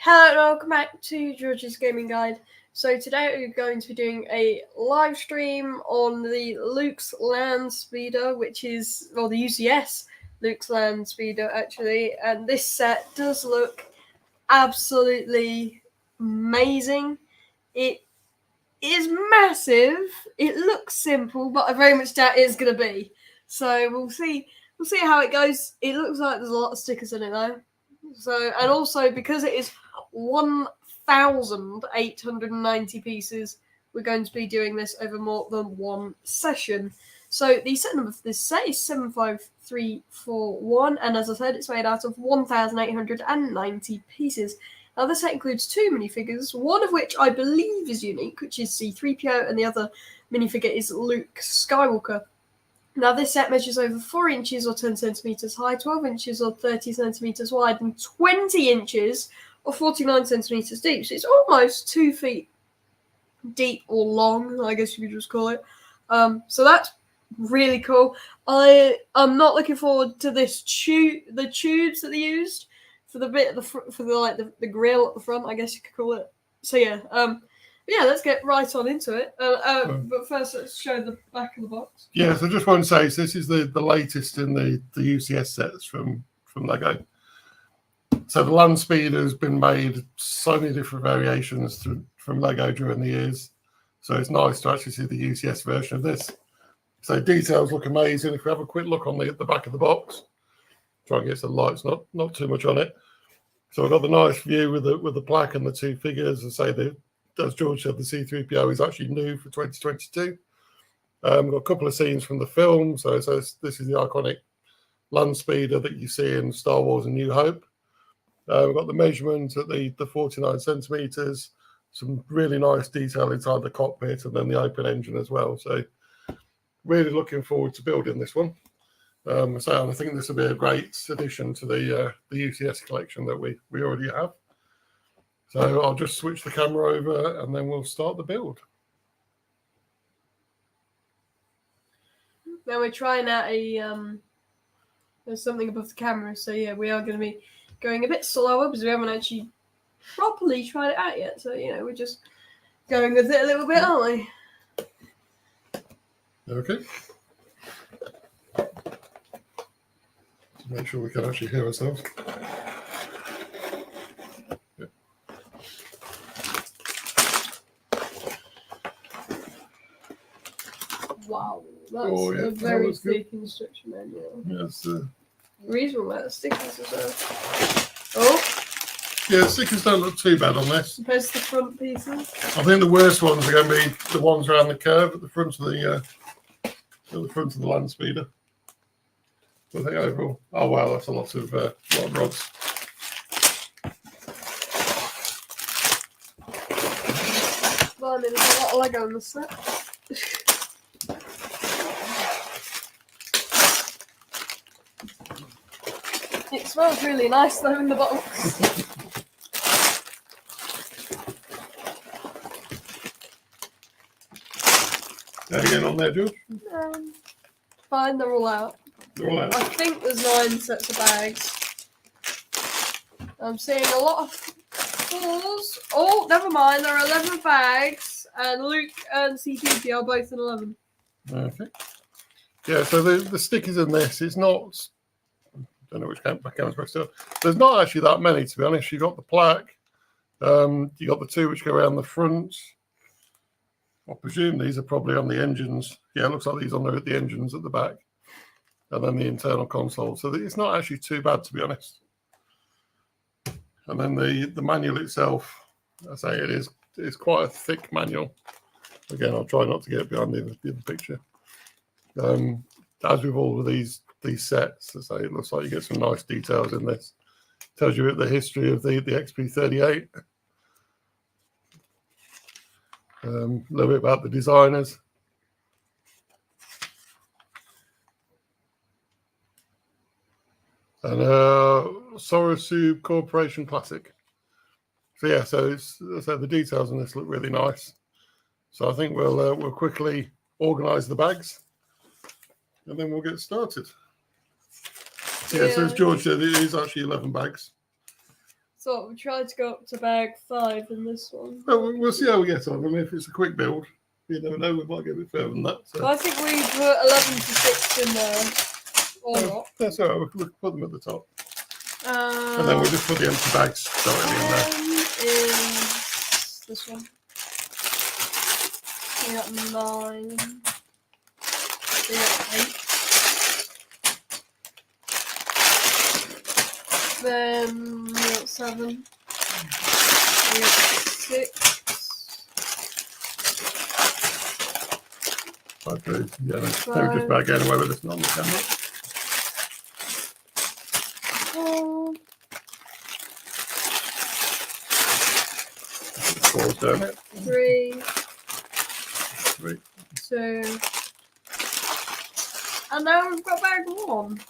Hello and welcome back to George's Gaming Guide. So today we're going to be doing a live stream on the Luke's Landspeeder, which is, well, the UCS Luke's Landspeeder actually, and this set does look absolutely amazing. It is massive, it looks simple, but I very much doubt it's going to be. So we'll see how it goes. It looks like there's a lot of stickers in it though. So, and also because it is 1,890 pieces, we're going to be doing this over more than one session. So the set number for this set is 75341, and as I said, it's made out of 1,890 pieces. Now this set includes two minifigures, one of which I believe is unique, which is C-3PO, and the other minifigure is Luke Skywalker. Now this set measures over 4 inches or 10 centimeters high, 12 inches or 30 centimeters wide, and 20 inches or 49 centimeters deep. So it's almost 2 feet deep or long, I guess you could just call it. So that's really cool. I'm not looking forward to this the tubes that they used for the bit of the grill at the front, I guess you could call it. So yeah. Yeah, let's get right on into it. But first, let's show the back of the box. Yeah, so just want to say, so this is the latest in the UCS sets from Lego. So the Landspeeder has been made so many different variations from Lego during the years. So it's nice to actually see the UCS version of this. So details look amazing. If we have a quick look on the back of the box, try and get some lights, not too much on it. So we've got the nice view with the plaque and the two figures. And say as George said, the C-3PO is actually new for 2022. We've got a couple of scenes from the film. So this is the iconic Landspeeder that you see in Star Wars and New Hope. We've got the measurement at the 49 centimeters, some really nice detail inside the cockpit, and then the open engine as well. So really looking forward to building this one. So I think this will be a great addition to the UCS collection that we already have. So I'll just switch the camera over and then we'll start the build. Now we're trying out there's something above the camera, so yeah, we are going to be going a bit slower because we haven't actually properly tried it out yet. So, you know, we're just going with it a little bit, aren't we? Okay. To make sure we can actually hear ourselves. Wow, that's a very thick instruction manual. Yes. Reasonable amount of stickers as well. Oh. Yeah, stickers don't look too bad on this. Compared to the front pieces. I think the worst ones are going to be the ones around the curve at the front of the Landspeeder. I think overall, oh wow, that's a lot of rods. Well, there's a lot of Lego in the set. It smells really nice though in the box. How are you getting on there, George? Fine, they're all out. They're all out. I think there's 9 sets of bags. I'm seeing a lot of 4s. Oh, never mind, there are 11 bags, and Luke and C-3PO are both in 11. Okay. Yeah, so the stickers in this, it's not... I don't know which camera's supposed to. There's not actually that many, to be honest. You got the plaque, you got the two which go around the front. I presume these are probably on the engines. Yeah, it looks like these on the engines at the back, and then the internal console. So it's not actually too bad, to be honest. And then the manual itself, I say it's quite a thick manual. Again, I'll try not to get behind the other picture. As with all of these sets, as I say, it looks like you get some nice details in this. Tells you the history of the XP38. A little bit about the designers. And Sorosub Corporation Classic. So yeah, so the details on this look really nice. So I think we'll quickly organise the bags, and then we'll get started. Yeah, so as George said, it is actually 11 bags. So we tried to go up to bag 5 in this one. Well, we'll see how we get on. I mean, if it's a quick build, you never know, we might get a bit further than that. So. I think we put 11 to 6 in there, or not. That's all right, we'll put them at the top. And then we'll just put the empty bags directly in there. Is this one. We got 9. We got 8. Then we got 7. We got 6. Okay, yeah, they're just about getting away with this on the camera. 4's down it. 3. 3. 2. And now we've got bag 1.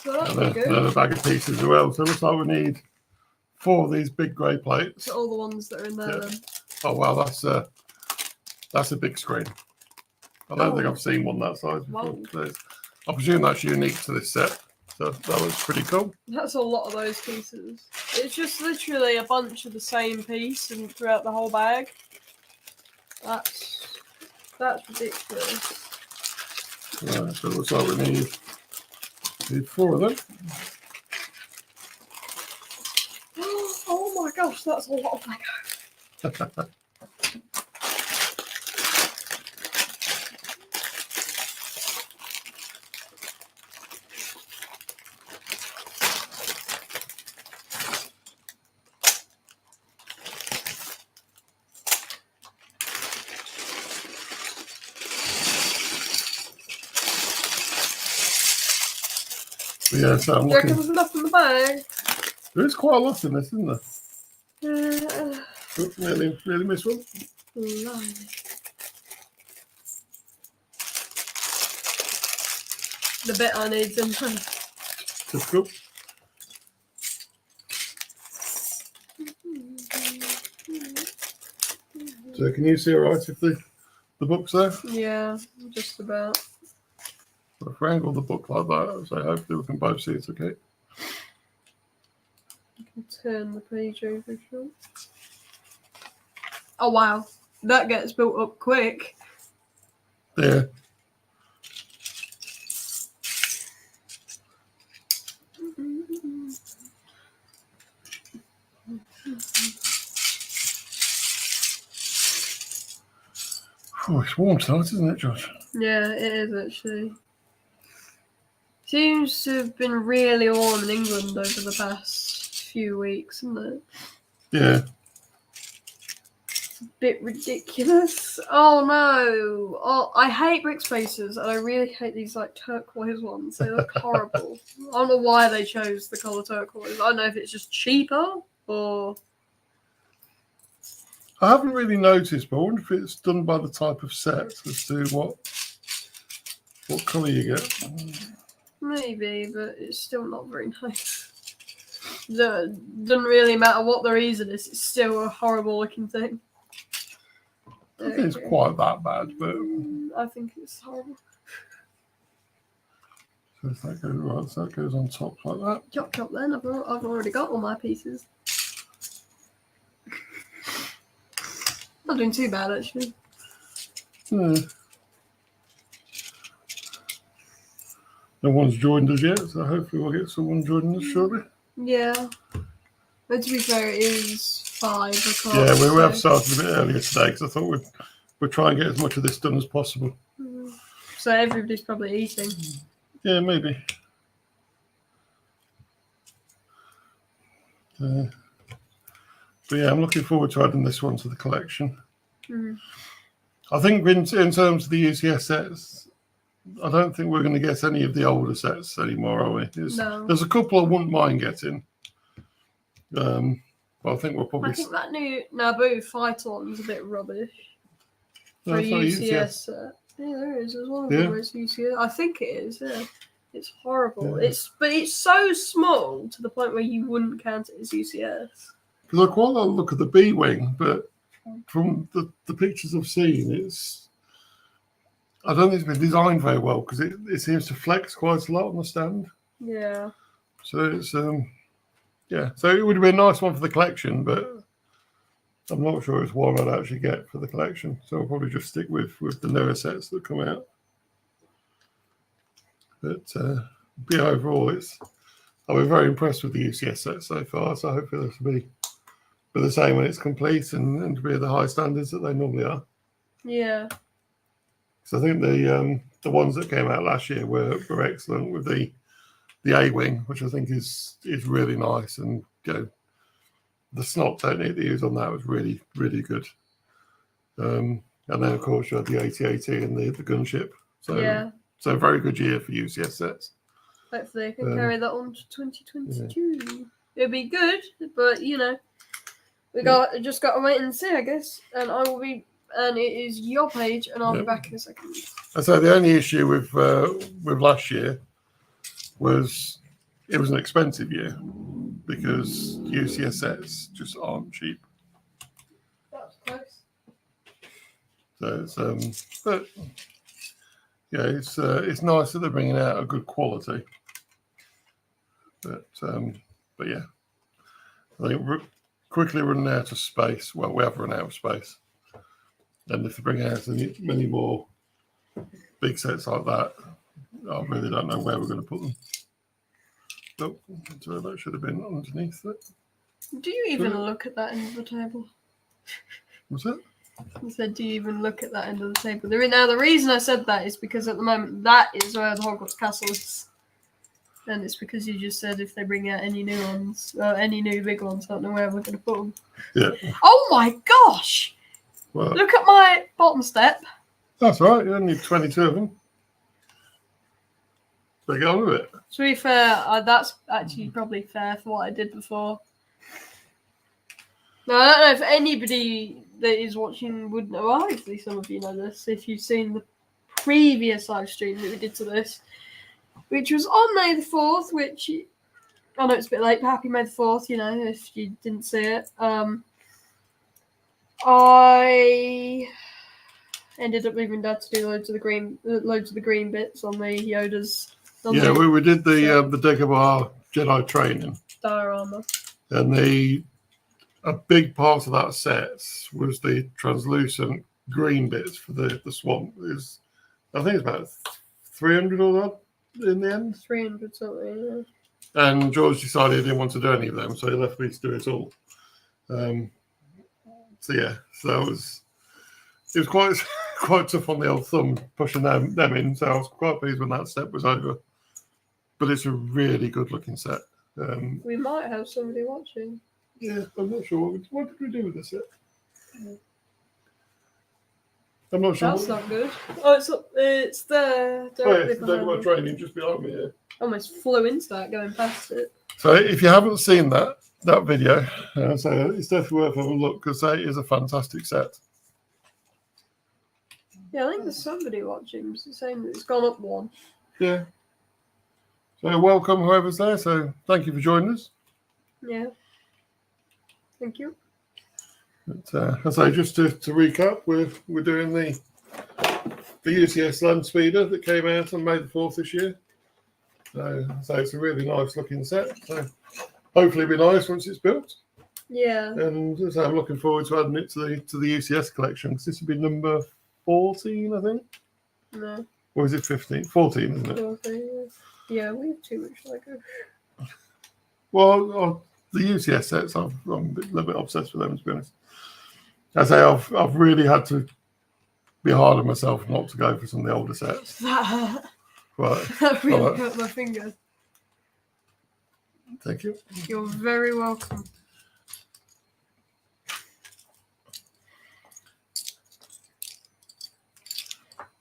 So that's good. Another bag of pieces as well. So it looks like we need 4 of these big grey plates. So all the ones that are in there then. Oh wow, that's a big screen. I don't think I've seen one that size before. So I presume that's unique to this set. So that looks pretty cool. That's a lot of those pieces. It's just literally a bunch of the same piece and throughout the whole bag. That's ridiculous. Right, so it looks like we need 4 of them. Oh my gosh, that's a lot of Lego. Yeah, so I'm Do you reckon looking. there's enough in the bag? There is quite a lot in this, isn't there? Uh, Oh, nearly missed one. The bit I need's in there. Typical. So can you see all right if the book's there? Yeah, just about. So if we angle the book like that, so hopefully we can both see it's okay. You can turn the page over, sure. Oh wow, that gets built up quick. Yeah. Oh, it's warm tonight, isn't it, Josh? Yeah, it is actually. Seems to have been really warm in England over the past few weeks, isn't it? Yeah. Bit ridiculous. Oh no! Oh, I hate brick spaces, and I really hate these like turquoise ones. They look horrible. I don't know why they chose the colour turquoise. I don't know if it's just cheaper or. I haven't really noticed, but I wonder if it's done by the type of set as to what colour you get. Maybe, but it's still not very nice. Doesn't really matter what the reason is. It's still a horrible looking thing. I don't think it's quite that bad, but I think it's horrible. so if that goes right, so that goes on top like that. Chop then. I've already got all my pieces. Not doing too bad actually. Yeah. No one's joined us yet, so hopefully we'll get someone joining us shortly. Yeah. But to be fair, it is 5 o'clock. Yeah, we have started a bit earlier today because I thought we'd try and get as much of this done as possible. So everybody's probably eating. Yeah, maybe. But yeah, I'm looking forward to adding this one to the collection. I think in terms of the UCS sets, I don't think we're going to get any of the older sets anymore, are we? No. There's a couple I wouldn't mind getting. But I think we'll probably... I think that new Naboo fighter one's a bit rubbish. For a it's not UCS set. Yeah, there is. There's one of them where it's UCS. I think it is, yeah. It's horrible. Yeah. But it's so small to the point where you wouldn't count it as UCS. Because I quite like the look of the B-wing, but from the pictures I've seen, I don't think it's been designed very well because it seems to flex quite a lot on the stand. Yeah. So it's Yeah, so it would have been a nice one for the collection, but I'm not sure it's what I'd actually get for the collection. So I'll probably just stick with the newer sets that come out. But yeah, overall, I've been very impressed with the UCS set so far. So hopefully this will be the same when it's complete and to be at the high standards that they normally are. Yeah. So I think the ones that came out last year were excellent with the A-wing, which I think is really nice, and the snot technique they used on that was really, really good. And then of course you had the AT-AT and the gunship. So yeah. So very good year for UCS sets. Hopefully they can carry that on to 2022. Yeah. It'll be good, but just got to wait and see, I guess. And it is your page, and I'll be back in a second. So the only issue with last year was it was an expensive year because UCS sets just aren't cheap. That's close. So but yeah, it's nice that they're bringing out a good quality. But yeah, I think we're quickly running out of space. Well, we have run out of space, and if they bring out many more big sets like that, I really don't know where we're going to put them. Oh, so that should have been underneath it. Do you even look at that end of the table? What's that? I said, do you even look at that end of the table? Now, the reason I said that is because at the moment that is where the Hogwarts Castle is. And it's because you just said if they bring out any new ones, any new big ones, I don't know where we're going to put them. Yeah. Oh my gosh! Well, look at my bottom step. That's right, you only need 22 of them. So get on with it. To be fair, that's actually probably fair for what I did before. Now, I don't know if anybody that is watching would know. Well, hopefully some of you know this if you've seen the previous live stream that we did to this, which was on May the 4th, which I know it's a bit late, but happy May the 4th, if you didn't see it. I ended up leaving Dad to do loads of the green bits on the Yodas. We did the Dagobah Jedi training. Diorama. And a big part of that set was the translucent green bits for the swamp. I think it's about 300 or that in the end. 300 something, yeah. And George decided he didn't want to do any of them, so he left me to do it all. So it was quite tough on the old thumb pushing them in. So I was quite pleased when that step was over. But it's a really good looking set. We might have somebody watching. Yeah, I'm not sure. What did we do with this set? I'm not sure. That's not good. Oh, it's there. It's the Dagobah training just behind me here. Almost flew into that going past it. So if you haven't seen that video, so it's definitely worth having a look because that is a fantastic set. Yeah, I think there's somebody watching saying that it's gone up one. Yeah. So welcome whoever's there. So thank you for joining us. Yeah. Thank you. But, so just to recap, we're doing the UCS Landspeeder that came out on May the 4th this year. So it's a really nice looking set. So hopefully it'll be nice once it's built. Yeah. And so I'm looking forward to adding it to the UCS collection because this will be number 14, I think. No. Or is it 15? 14, isn't it? 14, yeah, we have too much Lego. Well, the UCS sets, I'm a little bit obsessed with them, to be honest. I say I've really had to be hard on myself not to go for some of the older sets. That hurt. Right. That really hurt my finger. Thank you. You're very welcome.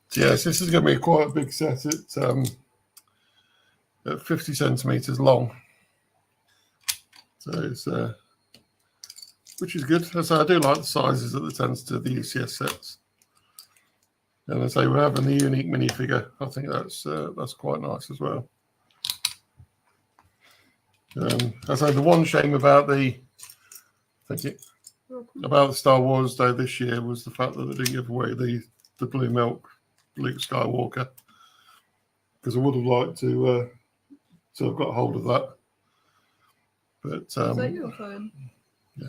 So yes, this is going to be quite a big set. It's at 50 centimeters long. So it's which is good. So I do like the sizes that it tends to the UCS sets. And I say we're having the unique minifigure. I think that's quite nice as well. I say the one shame about about the Star Wars Day this year was the fact that they didn't give away the blue milk Luke Skywalker, because I would have liked to have got hold of that. But Is that your phone? Yeah.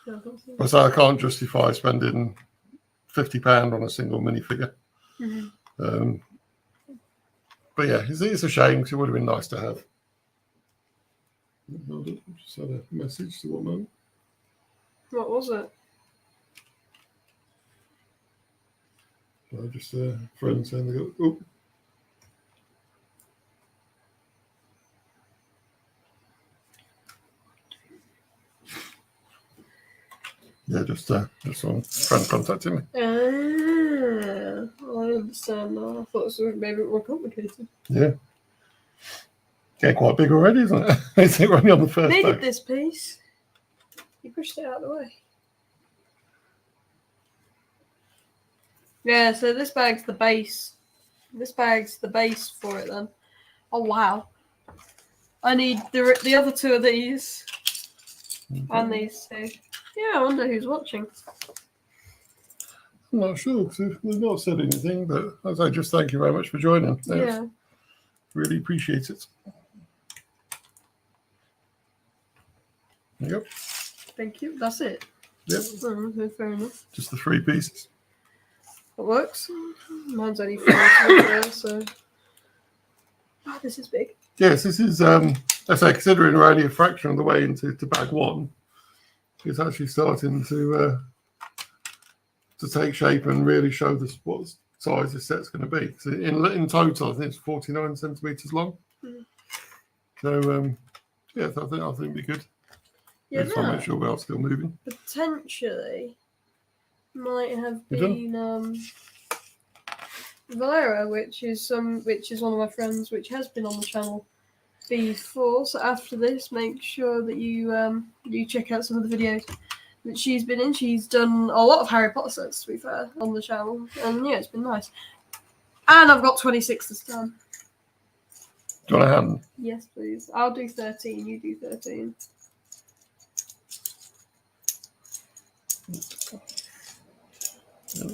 Yeah, I thought so. I say I can't justify spending £50 on a single minifigure. Mm-hmm. But yeah, it's a shame because it would have been nice to have. Just had a message to what moment? What was it? Just a friend saying they got. Oh. Yeah, just some friend contacting me. I understand now. I thought it was maybe a bit more complicated. Yeah. Getting quite big already, isn't it? I think we're only on the first Needed bag. this piece. You pushed it out of the way. Yeah, so this bag's the base. This bag's the base for it then. Oh wow. I need the other two of these. And these two. Yeah, I wonder who's watching. I'm not sure because they've not said anything, but as I just thank you very much for joining. Yeah. Really appreciate it. Yep. Thank you. That's it. Yep. Oh, fair enough. Just the 3 pieces. It works. Mine's only 4 to so. Oh, this is big. Yes, this is, I say, considering we're only a fraction of the way into bag 1, it's actually starting to take shape and really show what size this set's going to be. So in total, I think it's 49 centimeters long. Mm. So, yeah, I think it'd be good. Yeah, just want to make sure we are still moving. Potentially might have been Valera, which is one of my friends, which has been on the channel before. So after this, make sure that you check out some of the videos that she's been in. She's done a lot of Harry Potter sets, to be fair, on the channel, and yeah, it's been nice. And I've got 26 this time. Do you want a hand? Yes, please. I'll do 13. You do 13. Yeah.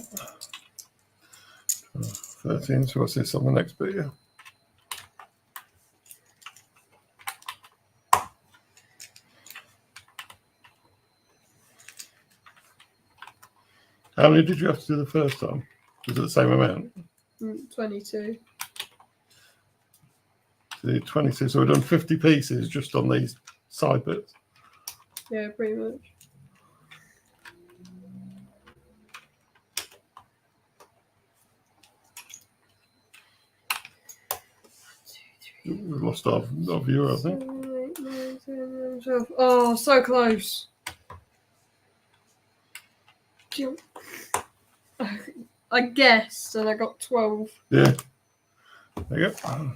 13, so what's this on the next bit? Yeah. How many did you have to do the first time? Was it the same amount? 22. So 22, so we've done 50 pieces just on these side bits. Yeah, pretty much. We've lost our viewer, I think. 7, 8, 9, 10, 11, 12. Oh, so close. I guessed, and I got 12. Yeah. There you go.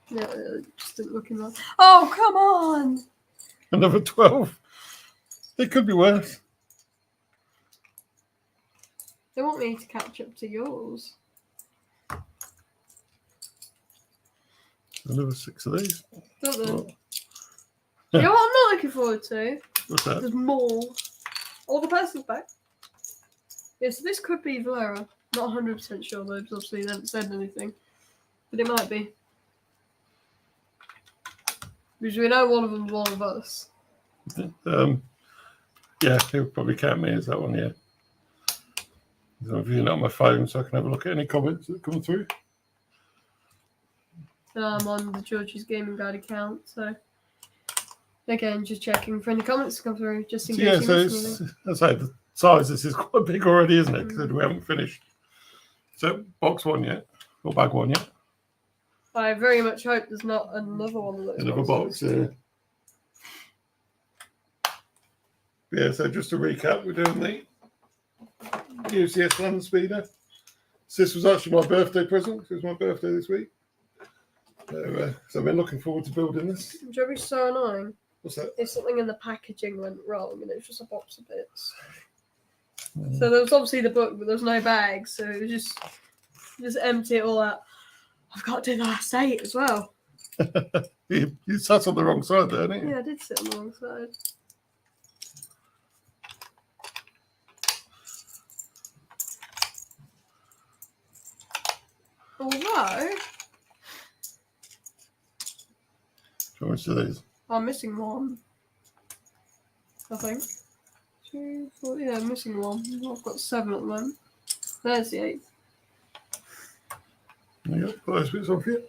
Yeah, it just didn't look enough. Oh, come on! Another 12. It could be worse. They want me to catch up to yours. Another 6 of these. Don't they? Oh. You know what I'm not looking forward to? What's that? There's more. All the person's back. Yeah, so this could be Valera. Not 100% sure though, because obviously they haven't said anything. But it might be. Because we know one of them's one of us. Yeah, he'll probably count me as that one, yeah. I'm viewing it on my phone so I can have a look at any comments that come through. I'm on the GeorgesGamingGuide account, so again, just checking for any comments to come through, just in case. Yeah, you so miss anything. I say the size this is quite big already, isn't it? Because we haven't finished. So box 1 yet, or bag 1 yet. I very much hope there's not another one of those. Another box, yeah. Yeah, so just to recap, we're doing the UCS Landspeeder. So this was actually my birthday present. It was my birthday this week. So I've been looking forward to building this. Which would be so annoying. What's that? If something in the packaging went wrong and it was just a box of bits. So there was obviously the book, but there was no bag, so it was just empty it all out. I've got to do the last 8 as well. You sat on the wrong side there, didn't you? Yeah, I did sit on the wrong side. Although, How much are these? I'm missing one. I think. 2, 4, yeah, I'm missing one. I've got 7 at the moment. There's the 8th. Yeah, put those bits off here.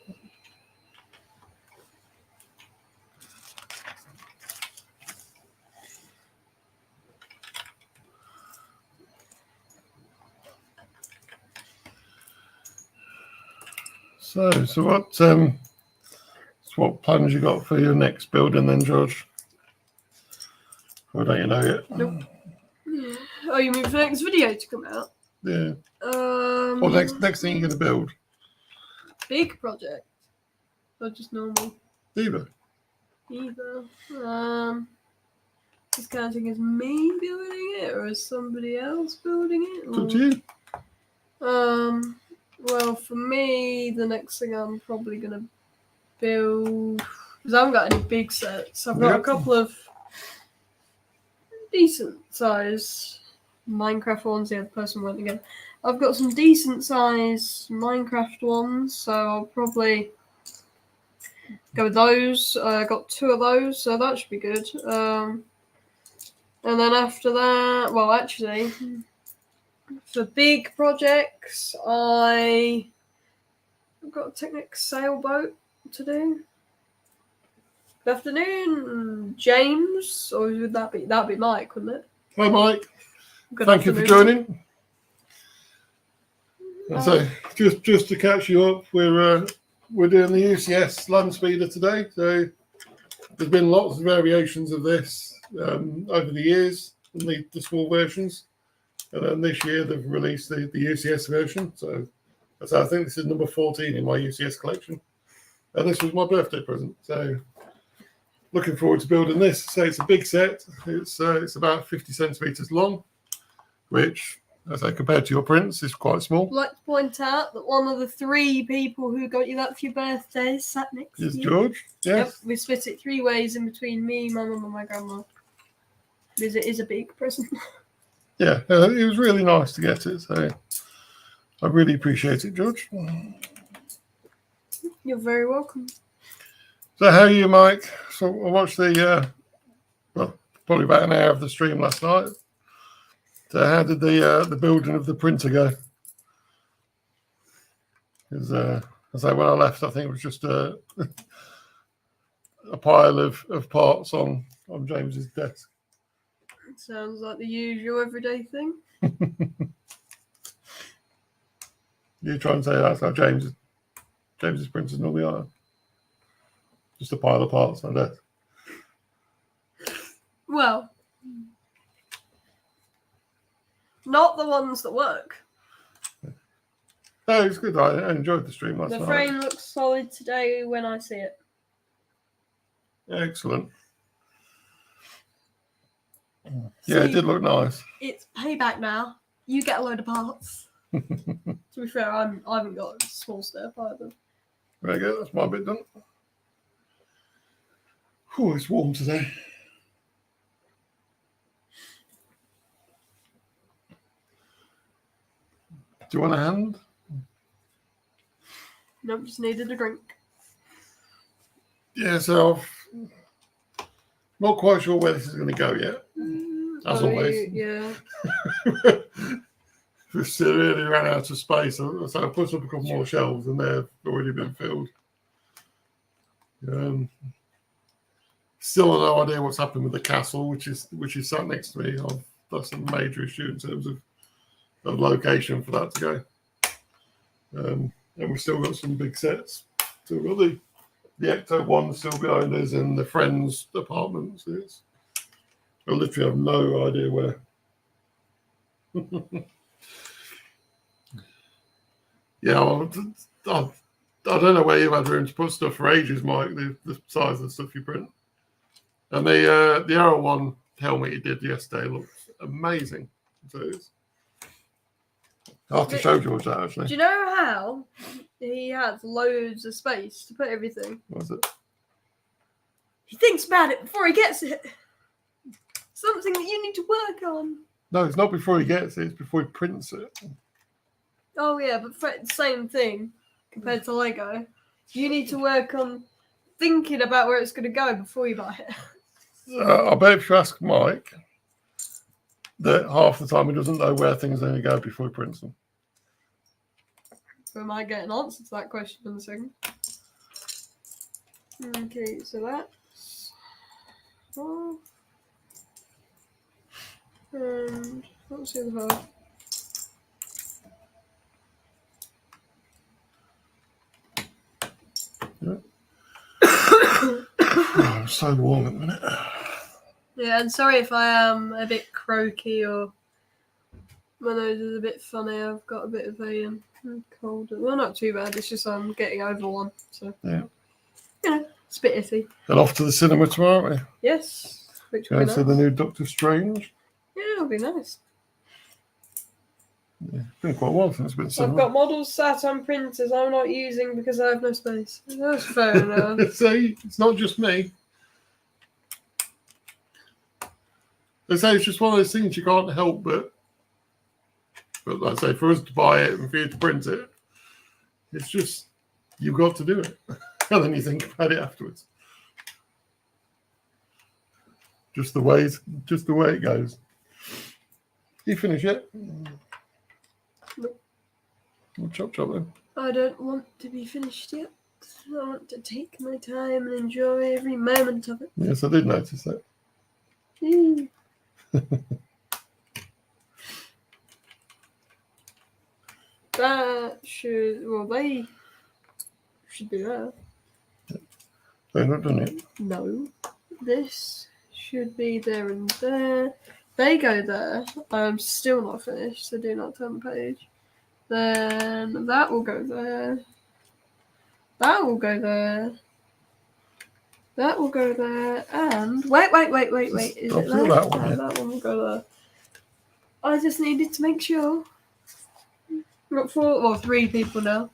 So what plans you got for your next building then, George? Or don't you know yet? Nope. Oh, you mean for the next video to come out? Yeah. Or next thing you're going to build? Big project. Or just normal? Either. Is counting as me building it or as somebody else building it? It's up to you. Well, for me, the next thing I'm probably going to build, because I haven't got any big sets. I've got a couple of decent size Minecraft ones. Yeah, the person went again. I've got some decent size Minecraft ones, so I'll probably go with those. I got 2 of those, so that should be good. And then after that, well, actually, for big projects, I've got a Technic sailboat to do. Good afternoon, James. Or would that'd be Mike, wouldn't it? Hi, Mike. Good Thank you for joining. Oh. So, just to catch you up, we're doing the UCS Landspeeder today. So, there's been lots of variations of this over the years, in the small versions, and then this year they've released the UCS version. So, I think this is number 14 in my UCS collection, and this was my birthday present. So, looking forward to building this. So, it's a big set. It's about 50 centimeters long, which, as I compared to your prints, is quite small. I'd like to point out that one of the 3 people who got you that for your birthday sat next to you. Is George? Yes. Yep, we split it 3 ways in between me, my mum, and my grandma. Because it is a big present. Yeah, it was really nice to get it. So I really appreciate it, George. You're very welcome. So how are you, Mike? So I watched probably about an hour of the stream last night. So how did the building of the printer go? Because when I left, I think it was just a pile of parts on James's desk. Sounds like the usual everyday thing. You try and say that's how James's printers normally are. Just a pile of parts on desk. Well, not the ones that work. No, it's good. I enjoyed the stream last night. The frame looks solid today when I see it. Excellent. Yeah, it did look nice. It's payback now. You get a load of parts. To be fair, I haven't got a small step either. There you go. That's my bit done. Oh, it's warm today. Do you want a hand? Nope, just needed a drink. Yeah, so not quite sure where this is going to go yet. As always. Yeah. Just really ran out of space, so I put up a couple more shelves, and they've already been filled. Still no idea what's happened with the castle, which is sat next to me. That's a major issue in terms of location for that to go. And we've still got some big sets. So we've got the Ecto one still behind us, and the Friends apartments. I literally have no idea where. Yeah, I don't know where you've had room to put stuff for ages, Mike. The size of the stuff you print, and the Arrow one helmet you did yesterday looks amazing. So I'll have to show George that actually. Do you know how he has loads of space to put everything? What's it? He thinks about it before he gets it. Something that you need to work on. No, it's not before he gets it. It's before he prints it. Oh yeah, but for the same thing compared to Lego. You need to work on thinking about where it's going to go before you buy it. I bet if you ask Mike, that half the time he doesn't know where things are going to go before he prints them. We might get an answer to that question in a second. Okay, so that's half. And what's the other half? Oh, I'm so warm at the minute. Yeah, and sorry if I am a bit croaky or my nose is a bit funny. I've got a bit of a cold. Well, not too bad. It's just I'm getting over one. So, yeah, you know, it's a bit iffy. And off to the cinema tomorrow, aren't we? Yes. Which will Going be to nice. the new Doctor Strange. Yeah, it'll be nice. Yeah, it's been quite a while since it's been cinema. I've got models sat on printers I'm not using because I have no space. That's fair enough. See, it's not just me. They say it's just one of those things you can't help but like I say, for us to buy it and for you to print it, it's just, you've got to do it. And then you think about it afterwards. Just the way it goes. You finish it? Nope. Well, chop then. I don't want to be finished yet. I want to take my time and enjoy every moment of it. Yes, I did notice that. That should, well, they should be there. They've not done it. No. This should be there and there. They go there. I'm still not finished, so do not turn the page. Then that will go there. That will go there. That will go there. And wait. Is it there? That one, No, yeah. that one will go there. I just needed to make sure. We've got 3 people now.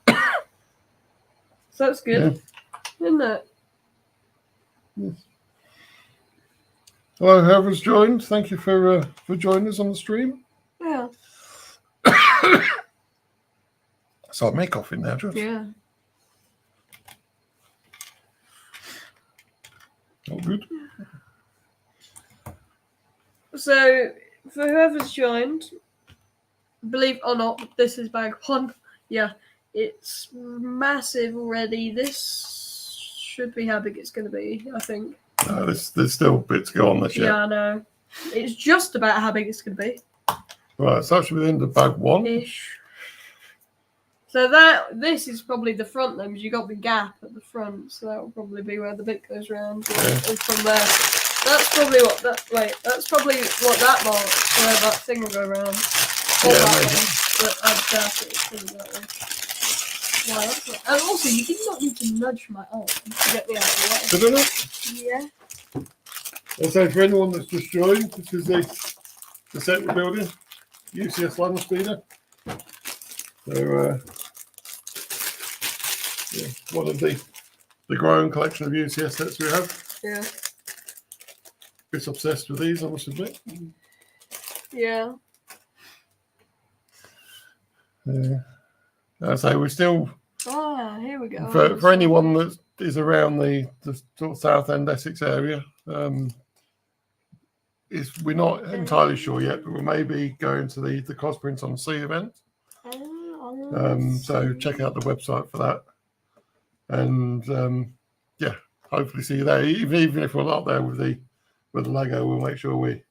So that's good, isn't it? Yes. Hello, whoever's joined. Thank you for joining us on the stream. Yeah. So I make off in there, George. Yeah. All good. So, for whoever's joined, believe it or not, this is bag 1. Yeah, it's massive already. This should be how big it's going to be, I think. No, there's still a bit to go on this yet. Yeah, I know. It's just about how big it's going to be. Right, it's actually within the bag 1. Ish. So this is probably the front then, because you got the gap at the front, so that will probably be where the bit goes round. Yeah. And from there, that's probably what that marks where that thing will go round. Or Yeah, that maybe. way, but I doubt it. It's probably that way. Wow, that's not, and also, you did not need to nudge my arm to get me out of the Did I not? way. Yeah. I'll say for anyone that's just joined, this is the set we're building, UCS Landspeeder. So, yeah, one of the growing collection of UCS sets we have. Yeah. Bit obsessed with these, I must admit. Yeah. So we're still, Here we go. for anyone that is around the sort of South End Essex area, we're not entirely sure yet, but we may be going to the Cosprint on Sea event. So check out the website for that, and yeah, hopefully see you there. Even if we're not there with the Lego, we'll make sure we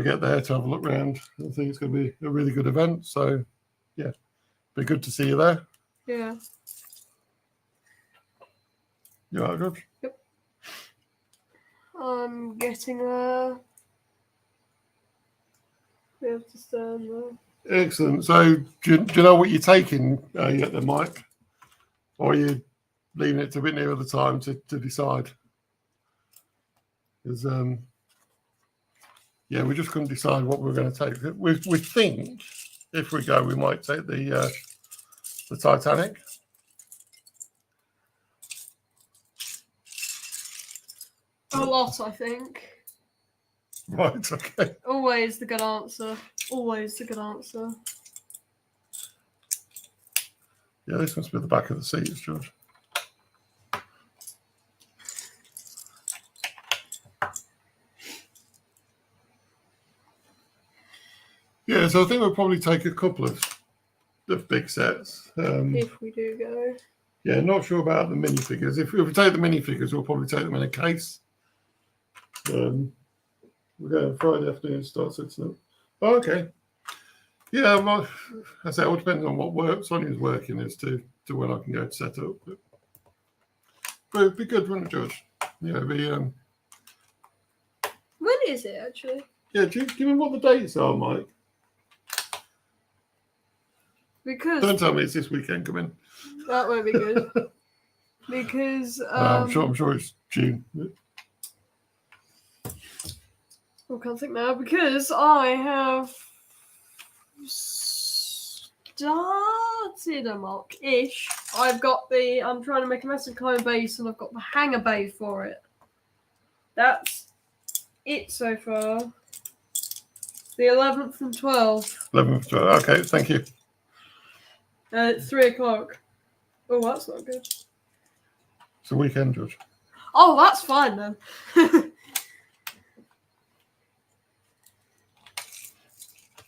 get there to have a look around. I think it's going to be a really good event. So yeah, be good to see you there. Yeah. You all right, George? Yep. I'm getting there. We have to stand there. Excellent. So do you know what you're taking yet then, Mike? Or are you leaving it to a bit nearer the time to decide? Because yeah, we just couldn't decide what we were going to take. We think if we go, we might take the Titanic. A lot, I think. Right, okay. Always the good answer. Always the good answer. Yeah, this must be the back of the seats, George. Yeah, so I think we'll probably take a couple of big sets. If we do go. Yeah, not sure about the minifigures. If we take the minifigures, we'll probably take them in a case. We're going Friday afternoon, start setting up. Oh, okay. Yeah, well, I say it all depends on what work Sonia's working as to when I can go to set up. But it'd be good, wouldn't it, George? Yeah, it'd be. When is it actually? Yeah, do you give me what the dates are, Mike? Because Don't tell me it's this weekend coming. that won't be good. Because I'm sure it's June. I can't think now because I have started a mock-ish. I'm trying to make a massive clone base and I've got the hangar bay for it. That's it so far. The 11th and 12th. 11th, 12th. Okay, thank you. At 3 o'clock. Oh, that's not good. It's a weekend, George. Oh, that's fine then.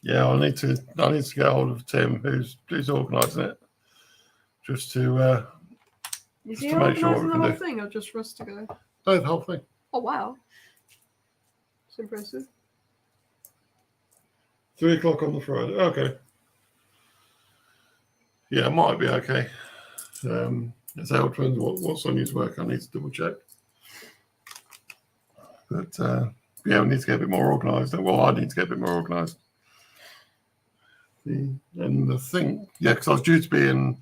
Yeah, I need to get hold of Tim, who's organising it, just to Is just he to make sure what organising we the can whole do. thing or just for us to go? No, the whole thing. Oh, wow. It's impressive. 3 o'clock on the Friday. Okay. Yeah, it might be okay. It's how it depends what's on his work. I need to double check. But yeah, we need to get a bit more organised. Well, I need to get a bit more organised. And I think, yeah, because I was due to be in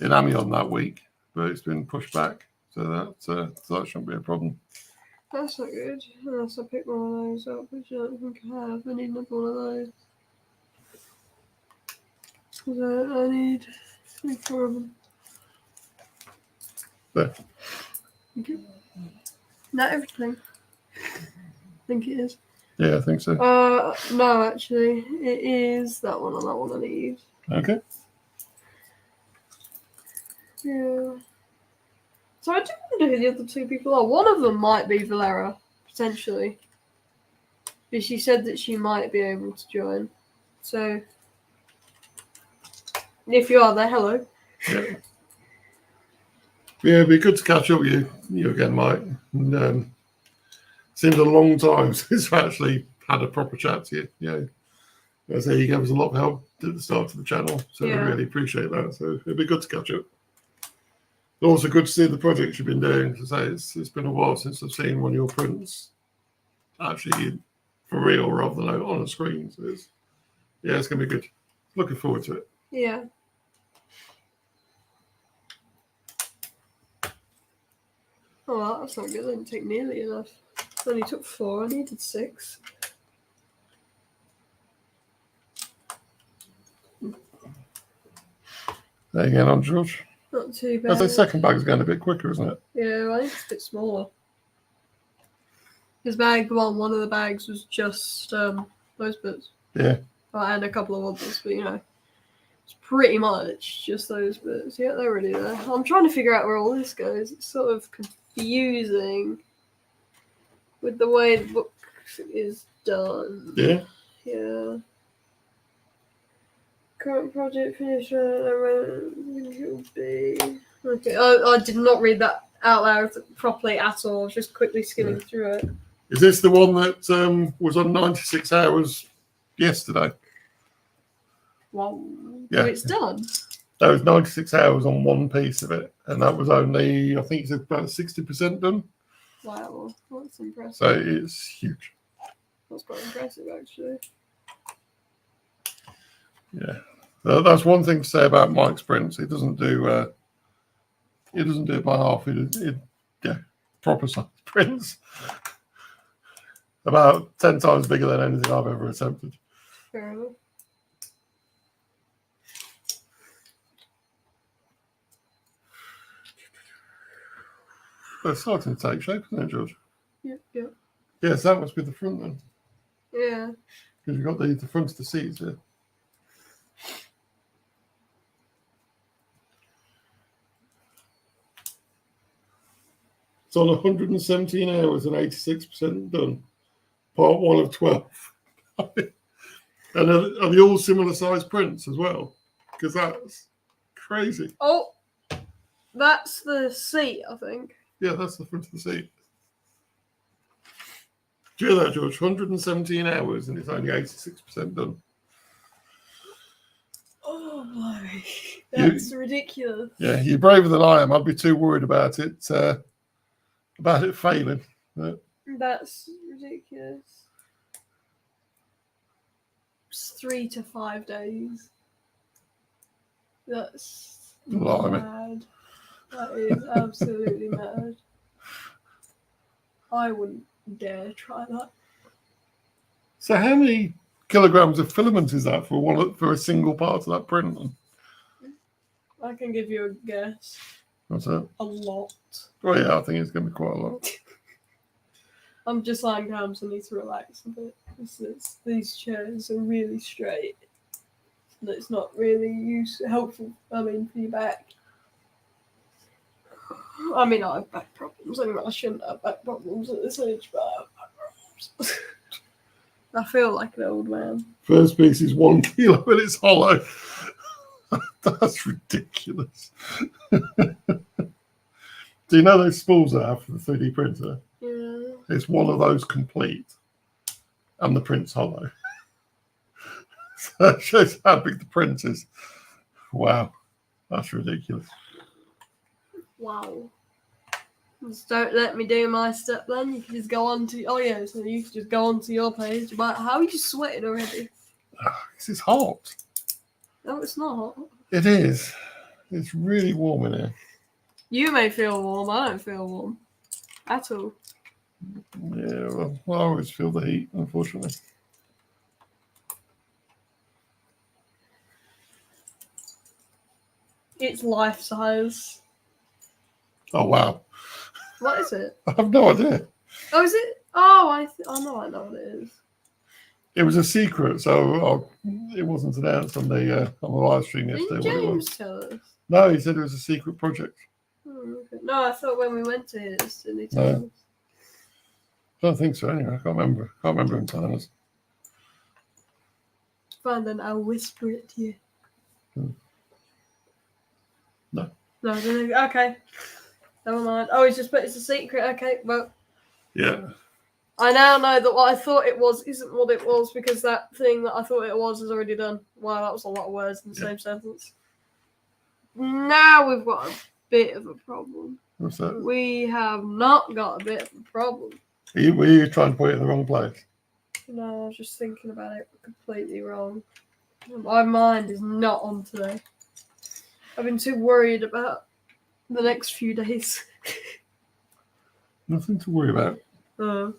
Amiens that week, but it's been pushed back. So that shouldn't be a problem. That's not good. Unless I pick one of those up, which I don't think I have. I need another one of those. Because I need 4 of them. There. Thank you. Not everything. I think it is. Yeah, I think so. No, actually, it is that one and that one I need. Okay. Yeah. So I do wonder who the other 2 people are. One of them might be Valera, potentially. But she said that she might be able to join. So, if you are there, hello. Yeah. Yeah, it'd be good to catch up with you again, Mike. And, seems a long time since I actually had a proper chat to you. Yeah, as I say, you gave us a lot of help at the start of the channel, so Yeah. I really appreciate that. So it'd be good to catch up. Also, good to see the projects you've been doing. As I say, it's been a while since I've seen one of your prints actually for real rather than on a screen. So it's going to be good. Looking forward to it. Yeah. Oh, well, that's not good. I didn't take nearly enough. I only took 4. I needed 6. There you go, on George. Not too bad. As the second bag's going a bit quicker, isn't it? Yeah, I think it's a bit smaller. His one of the bags was just those bits. Yeah. And a couple of others, but it's pretty much just those bits. Yeah, they're already there. I'm trying to figure out where all this goes. It's sort of confusing with the way the book is done. Yeah. Yeah. Current project finished. I think it will be. Okay. I did not read that out loud properly at all. I was just quickly skimming through it. Is this the one that was on 96 hours yesterday? Well, Yeah. it's done. That was 96 hours on one piece of it, and that was only, I think it's about 60% done. Wow, that's impressive. So it's huge. That's quite impressive, actually. Yeah, that's one thing to say about Mike's prints. He doesn't do it by half. Yeah, proper size prints. About 10 times bigger than anything I've ever attempted. Fair enough. Well, it's starting to take shape, isn't it, George? Yep, yep. Yes, that must be the front then. Yeah. Because you've got the front of the seats here. It's on 117 hours and 86% done. Part 1 of 12. And are they all similar size prints as well? Because that's crazy. Oh, that's the seat, I think. Yeah, that's the front of the seat. Do you hear that, George? 117 hours and it's only 86% done. Oh my, that's ridiculous. Yeah, you're braver than I am. I'd be too worried about it failing. But That's ridiculous. It's 3 to 5 days. That's mad. That is absolutely mad. I wouldn't dare try that. So how many kilograms of filament is that for a single part of that print? I can give you a guess. What's that? A lot. Oh yeah, I think it's going to be quite a lot. I'm just lying down, so I need to relax a bit. These chairs are really straight. And it's not really helpful, for your back. I mean, I have back problems. I mean, I shouldn't have back problems at this age, but I have back problems. I feel like an old man. First piece is 1 kilo and it's hollow. That's ridiculous. Do you know those spools I have for the 3D printer? Yeah. It's one of those complete and the print's hollow. So that shows how big the print is. Wow. That's ridiculous. Wow. Just don't let me do my step then. You can just go on to... Oh, yeah, so you can just go on to your page. But how are you sweating already? This is hot. No, it's not. It is. It's really warm in here. You may feel warm. I don't feel warm. At all. Yeah, well, I always feel the heat, unfortunately. It's life size. Oh, wow. What is it? I have no idea. Oh, is it? Oh, I know what it is. It was a secret, so it wasn't announced on the live stream yesterday. Didn't James tell us? No, he said it was a secret project. Oh, okay. No, I thought when we went to his, didn't he tell us? I don't think so. Anyway, I can't remember. Him telling us. Fine, then I'll whisper it to you. No. No, okay. Never mind. Oh, he's just put it's a secret. Okay, well. Yeah. I now know that what I thought it was isn't what it was because that thing that I thought it was is already done. Wow, that was a lot of words in the same sentence. Now we've got a bit of a problem. What's that? We have not got a bit of a problem. Were you trying to put it in the wrong place? No, I was just thinking about it completely wrong. My mind is not on today. I've been too worried about the next few days. Nothing to worry about. So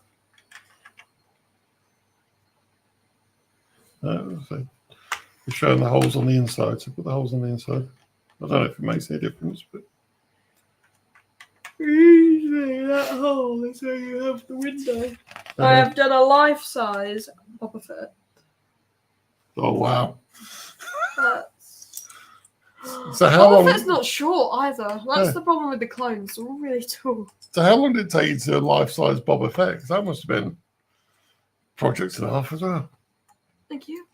we're showing the holes on the inside, so put the holes on the inside. I don't know if it makes any difference, but usually that hole is where you have the window. I have done a life-size Boba Fett. Oh wow! So how long? Boba Fett's not short either. That's the problem with the clones. They're all really tall. So how long did it take you to life-size Boba Fett? Because that must have been a project and a half as well. Thank you.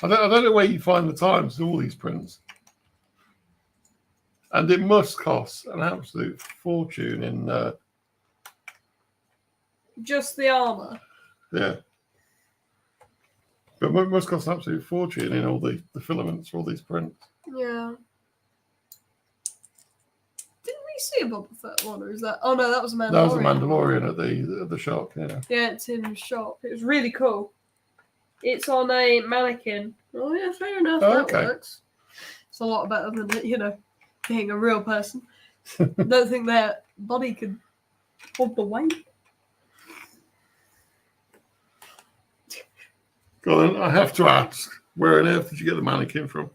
I don't know where you find the time to do all these prints. And it must cost an absolute fortune in... just the armour? Yeah. But it must cost an absolute fortune in all the filaments for all these prints. Yeah. Didn't we see a Boba Fett one, or is that... Oh, no, that was a Mandalorian. That was a Mandalorian at the shop, yeah. Yeah, it's in the shop. It was really cool. It's on a mannequin. Oh, yeah, fair enough. That works. It's a lot better than, being a real person. I don't think their body could hold the weight. Go on, I have to ask, where on earth did you get the mannequin from?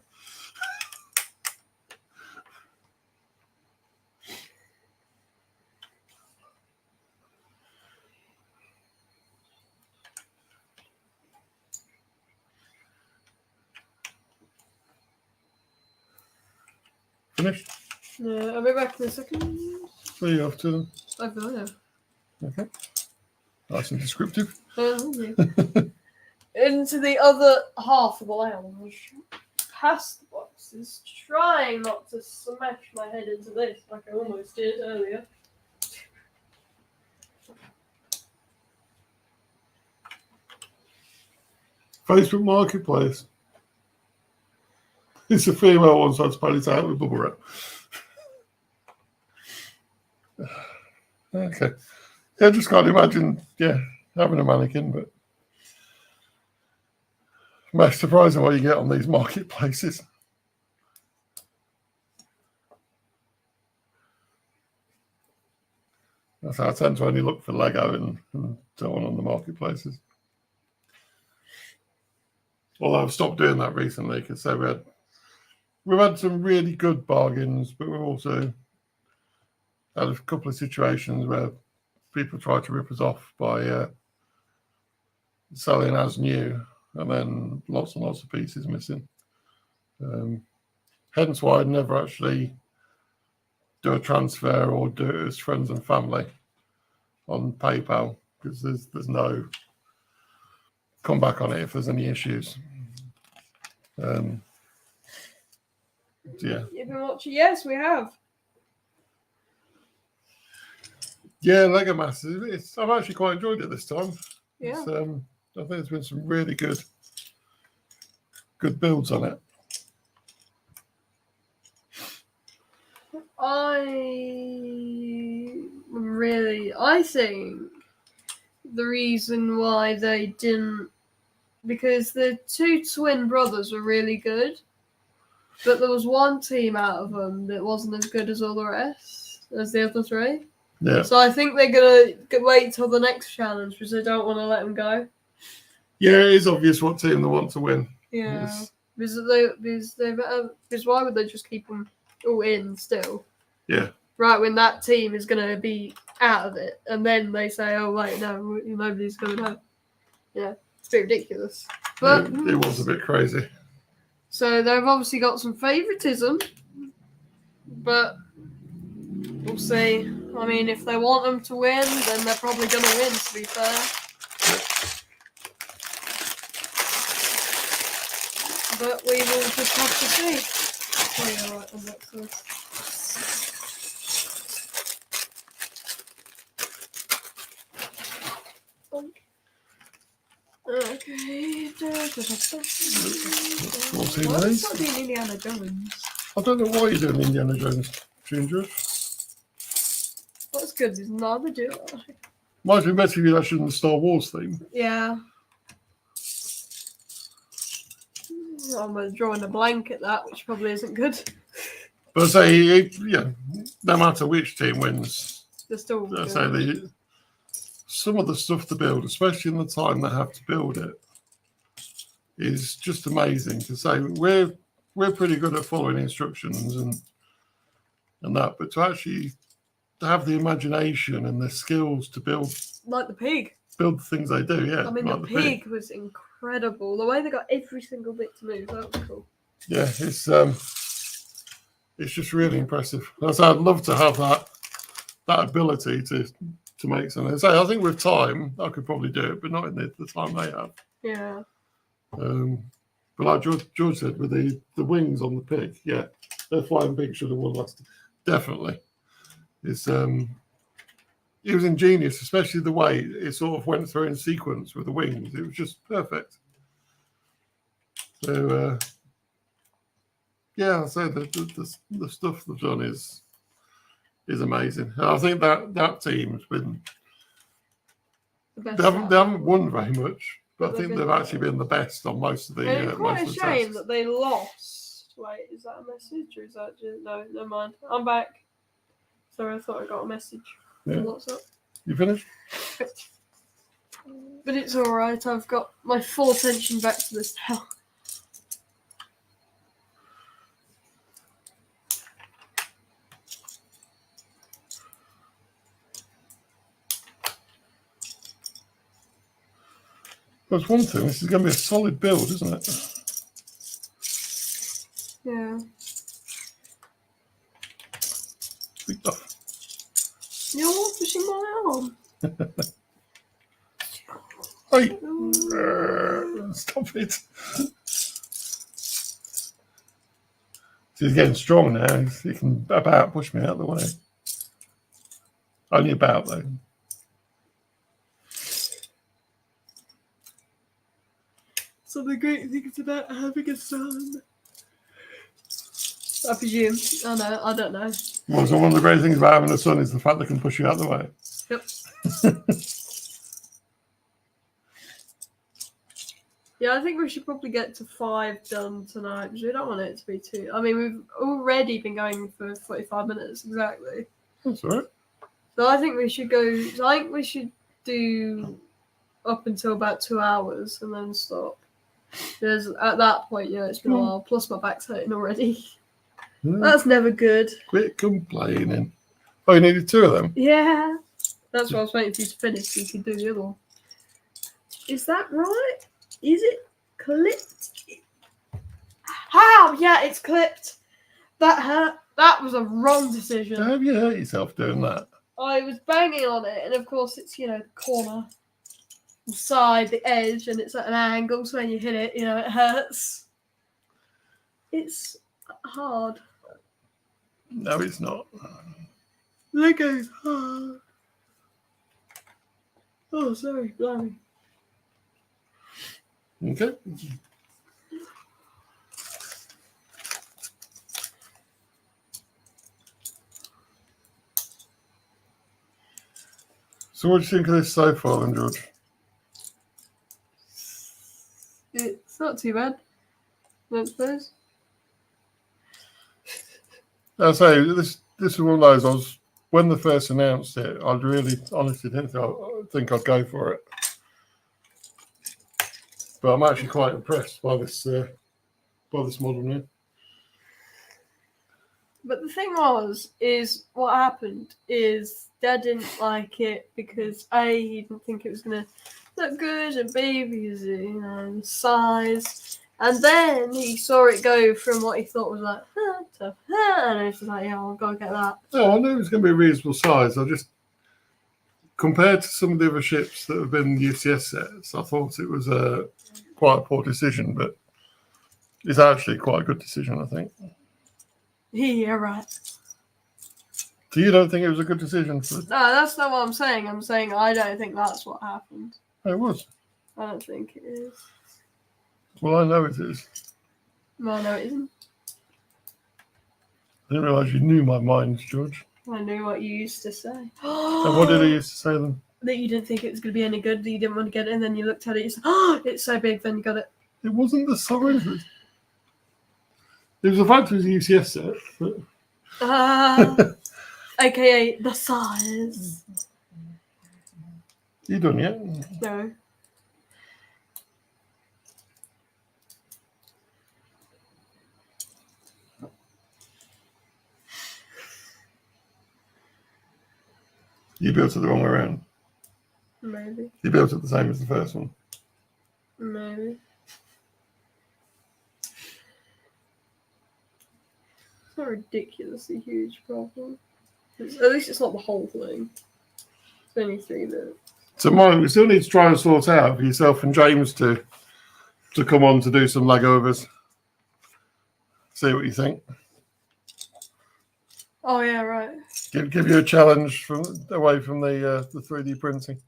Finished? Yeah, I'll be back in a second. Where are you off to? Over there. Okay. Nice and descriptive. Thank you. into the other half of the lounge, past the boxes, trying not to smash my head into this like I almost did earlier. Facebook Marketplace. It's a female one, so I'd spell it out with bubble wrap. Okay. Yeah, I just can't imagine, having a mannequin, but most surprising what you get on these marketplaces. That's how I tend to only look for Lego and so on the marketplaces. Although I've stopped doing that recently because we've had some really good bargains, but we've also had a couple of situations where people try to rip us off by selling as new and then lots and lots of pieces missing. Hence why I'd never actually do a transfer or do it as friends and family on PayPal, because there's no comeback on it if there's any issues. Yeah. You've been watching? Yes, we have. Yeah, Lego Masters. I've actually quite enjoyed it this time. Yeah. I think there's been some really good builds on it. I think the reason why they didn't, because the two twin brothers were really good, but there was one team out of them that wasn't as good as all the rest, as the other three. Yeah. So I think they're going to wait till the next challenge because they don't want to let them go. Yeah, it is obvious what team they want to win. Yeah. It's, because why would they just keep them all in still? Yeah. Right when that team is going to be out of it, and then they say, "Oh wait, no, nobody's coming out." Yeah, it's a bit ridiculous. But it was a bit crazy. So they've obviously got some favouritism, but we'll see. I mean, if they want them to win, then they're probably going to win, to be fair. But we will just have to see. Oh, yeah, right, I'm back to this. Okay. What's in Why these? not doing Indiana Jones? I don't know why you're doing Indiana Jones, Ginger. What's good is another do. Might be better if you actually in the Star Wars theme. Yeah. I'm drawing a blank at that, which probably isn't good. But I say, no matter which team wins, They're still I good. say some of the stuff to build, especially in the time they have to build it, is just amazing. To say we're pretty good at following instructions and that, but to actually have the imagination and the skills to build, like the pig. Build the things they do. Yeah, I mean, like the pig was incredible. The way they got every single bit to move, that was cool. Yeah, it's just really impressive. I'd love to have that ability to make something. So I think with time, I could probably do it, but not in the time they have. Yeah. But like George said, with the wings on the pig, yeah, their flying pig should have won last. Definitely. It was ingenious, especially the way it sort of went through in sequence with the wings. It was just perfect. So, so the stuff they've done is amazing. And I think that team's been. They haven't won very much, but I think they've actually been the best on most of the. It's quite a shame tests. that they lost. Wait, is that a message or is that just no? Never mind. I'm back. Sorry, I thought I got a message. Yeah. What's up? You finished? But it's all right. I've got my full attention back to this now. That's one thing. This is going to be a solid build, isn't it? Yeah. Big stuff. You're pushing my arm. Hey. Stop it. He's getting strong now. He can about push me out of the way. Only about, though. So the great things about having a son. I presume. I know. I don't know. Well, so one of the great things about having a son is the fact they can push you out of the way. Yep. Yeah, I think we should probably get to 5 done tonight because we don't want it to be too. I mean, we've already been going for 45 minutes exactly. That's all right. So I think we should go. I think we should do up until about 2 hours and then stop. Because at that point, it's been a while. Plus, my back's hurting already. That's never good. Quit complaining. Oh, you needed 2 of them? Yeah. That's what I was waiting for you to finish so you could do the other one. Is that right? Is it clipped? How? Yeah, it's clipped. That hurt. That was a wrong decision. Have you hurt yourself doing that? I was banging on it, and of course it's, the corner, the side, the edge, and it's at an angle, so when you hit it, it hurts. It's hard. No, it's not. Lego's hard. Oh, sorry, blimey. Okay. So what do you think of this so far then, George? It's not too bad, I suppose. I'll say this is one of those. When they first announced it, I really honestly didn't think I'd go for it. But I'm actually quite impressed by this model now. But the thing is what happened is Dad didn't like it because A, he didn't think it was going to look good, and B, because the size. And then he saw it go from what he thought was like, to, and he was like, yeah, I'll go get that. No, I knew it was going to be a reasonable size. I just, compared to some of the other ships that have been UCS sets, I thought it was quite a poor decision, but it's actually quite a good decision, I think. Yeah, right. So you don't think it was a good decision? No, that's not what I'm saying. I'm saying I don't think that's what happened. It was. I don't think it is. Well, I know it is. No, it isn't. I didn't realise you knew my mind, George. I knew what you used to say. And what did I used to say then? That you didn't think it was going to be any good, that you didn't want to get it, and then you looked at it, you said, oh, it's so big, then you got it. It wasn't the size. It was the fact it was a UCS set. But... AKA the size. You done yet? No. You built it the wrong way around. Maybe. You built it the same as the first one. Maybe. It's not a ridiculously huge problem. At least it's not the whole thing. It's only 3 bits. So, Mike, we still need to try and sort out for yourself and James to come on to do some Lego with us. See what you think. Oh, yeah, right. Give you a challenge away from the 3D printing.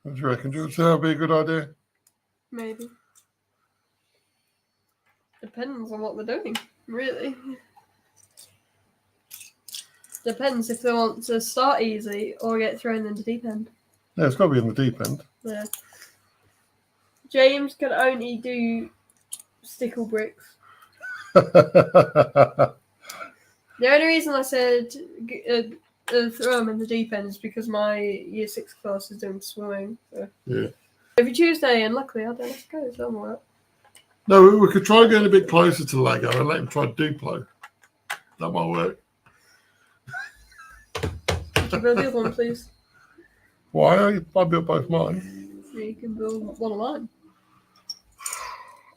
What do you reckon, George? That would be a good idea? Maybe. Depends on what they're doing, really. Depends if they want to start easy or get thrown in the deep end. Yeah, it's got to be in the deep end. Yeah. James can only do stickle bricks. The only reason I said throw them in the deep end is because my year 6 class is doing swimming. So. Yeah. Every Tuesday, and luckily I don't have to go, so I'm alright. No, we could try getting a bit closer to Lego and let him try Duplo. That might work. Could you build the other one, please? Why? I built both mine. So you can build one of mine.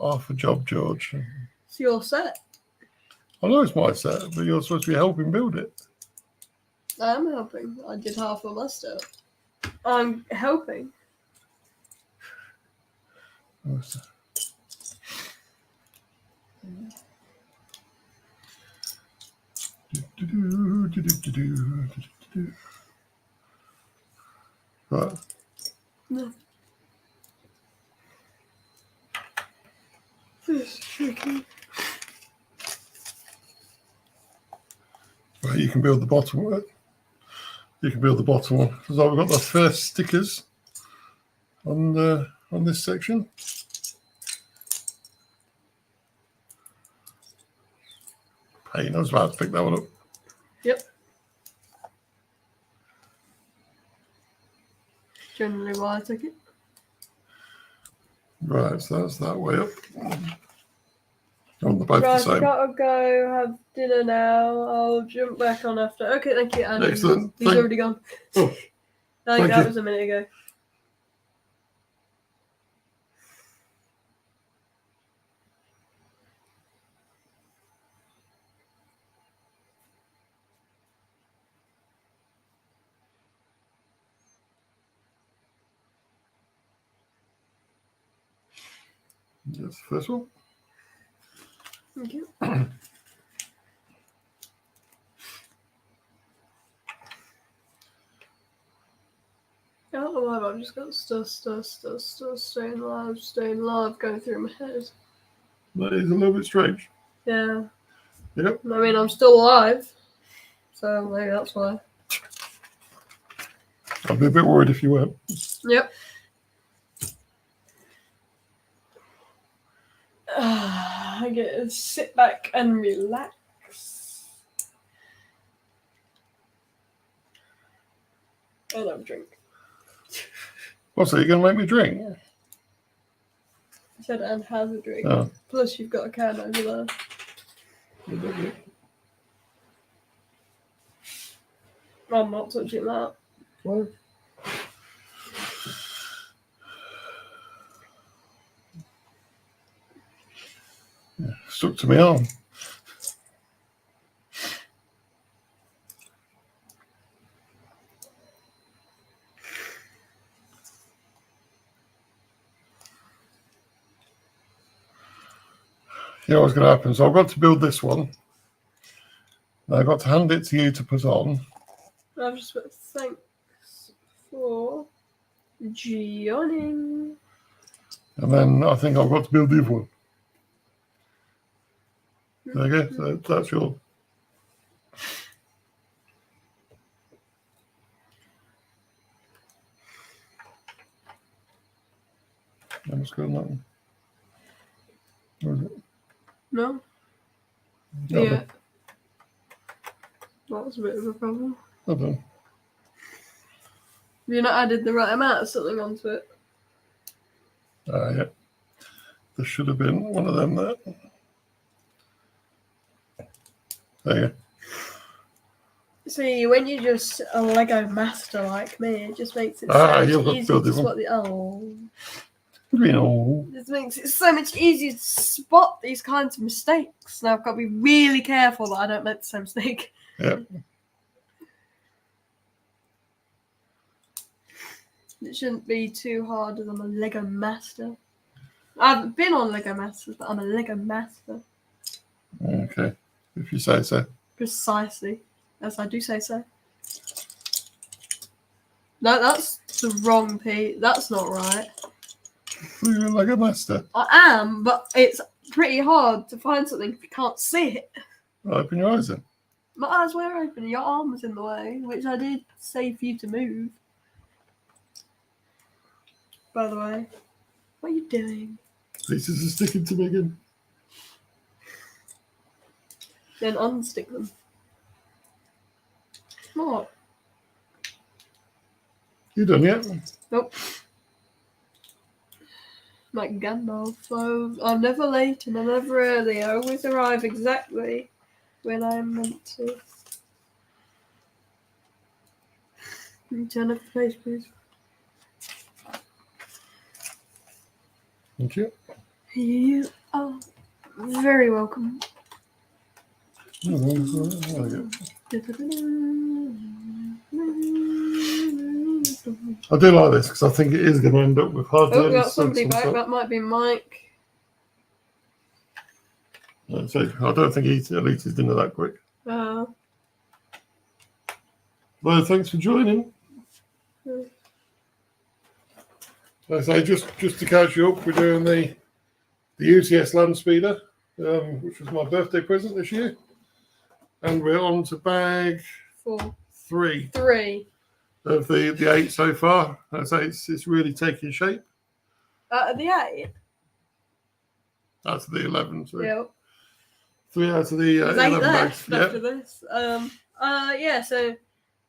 Half a job, George. It's your set. I know it's my set, but you're supposed to be helping build it. I am helping. I did half of my stuff. I'm helping. What's that? Right. No. This is tricky. Right, you can build the bottom one. You can build the bottom one. So we've got the first stickers on this section. Pain, I was about to pick that one up. Yep. Generally why I took it. Right, so that's that way up. On the both Right, the same. I've got to go have dinner now. I'll jump back on after. Okay, thank you, Andy. Excellent. He's already gone. Oh, I think thank that you. was a minute ago. That's the first one. Thank you. I don't know why, but I've just got stuff, staying alive, going through my head. That is a little bit strange. Yeah. Yep. I mean, I'm still alive, so maybe that's why. I'd be a bit worried if you weren't. Yep. I get to sit back and relax. And have a drink. What's that? You're going to make me drink? Yeah. I said, and have a drink. Oh. Plus, you've got a can over there. I'm not touching that. What? Yeah, stuck to my arm. You know what's going to happen? So I've got to build this one. Now I've got to hand it to you to put on. I've just put thanks for joining. And then I think I've got to build the other one. There you go. So that's your. Let's go on that one. Where is it? No? No, Yeah. That's a bit of a problem. I don't know. Have you not added the right amount of something onto it? Yeah. There should have been one of them there. There you go. See, when you're just a Lego master like me, it just makes it you've got easier to build to it one. spot the... Oh. You know. This makes it so much easier to spot these kinds of mistakes. Now I've got to be really careful that I don't make the same mistake. Yeah. It shouldn't be too hard as I'm a Lego master. I haven't been on Lego Masters, but I'm a Lego master. Okay. If you say so. Precisely. As I do say so. No, that's the wrong P. That's not right. You're like a master. I am, but it's pretty hard to find something if you can't see it. Open your eyes then. My eyes were open, your arm was in the way, which I did say for you to move. By the way, what are you doing? Pieces are sticking to me again. Then unstick them. What? You done yet? Nope. Like Gandalf, so I'm never late and I'm never early. I always arrive exactly when I'm meant to. Can you turn up the page, please? Thank you. You are very welcome. I do like this because I think it is going to end up with hard. Oh, we got somebody back. That might be Mike. So I don't think he's dinner that quick. Well, thanks for joining. Like I say, just to catch you up, we're doing the UCS Landspeeder, which was my birthday present this year, and we're on to bag 3 of the 8 so far. Like I say, it's really taking shape. Out of the 8? Out of the 11. So. Yeah. 3 out of the 11 bags. After this. So.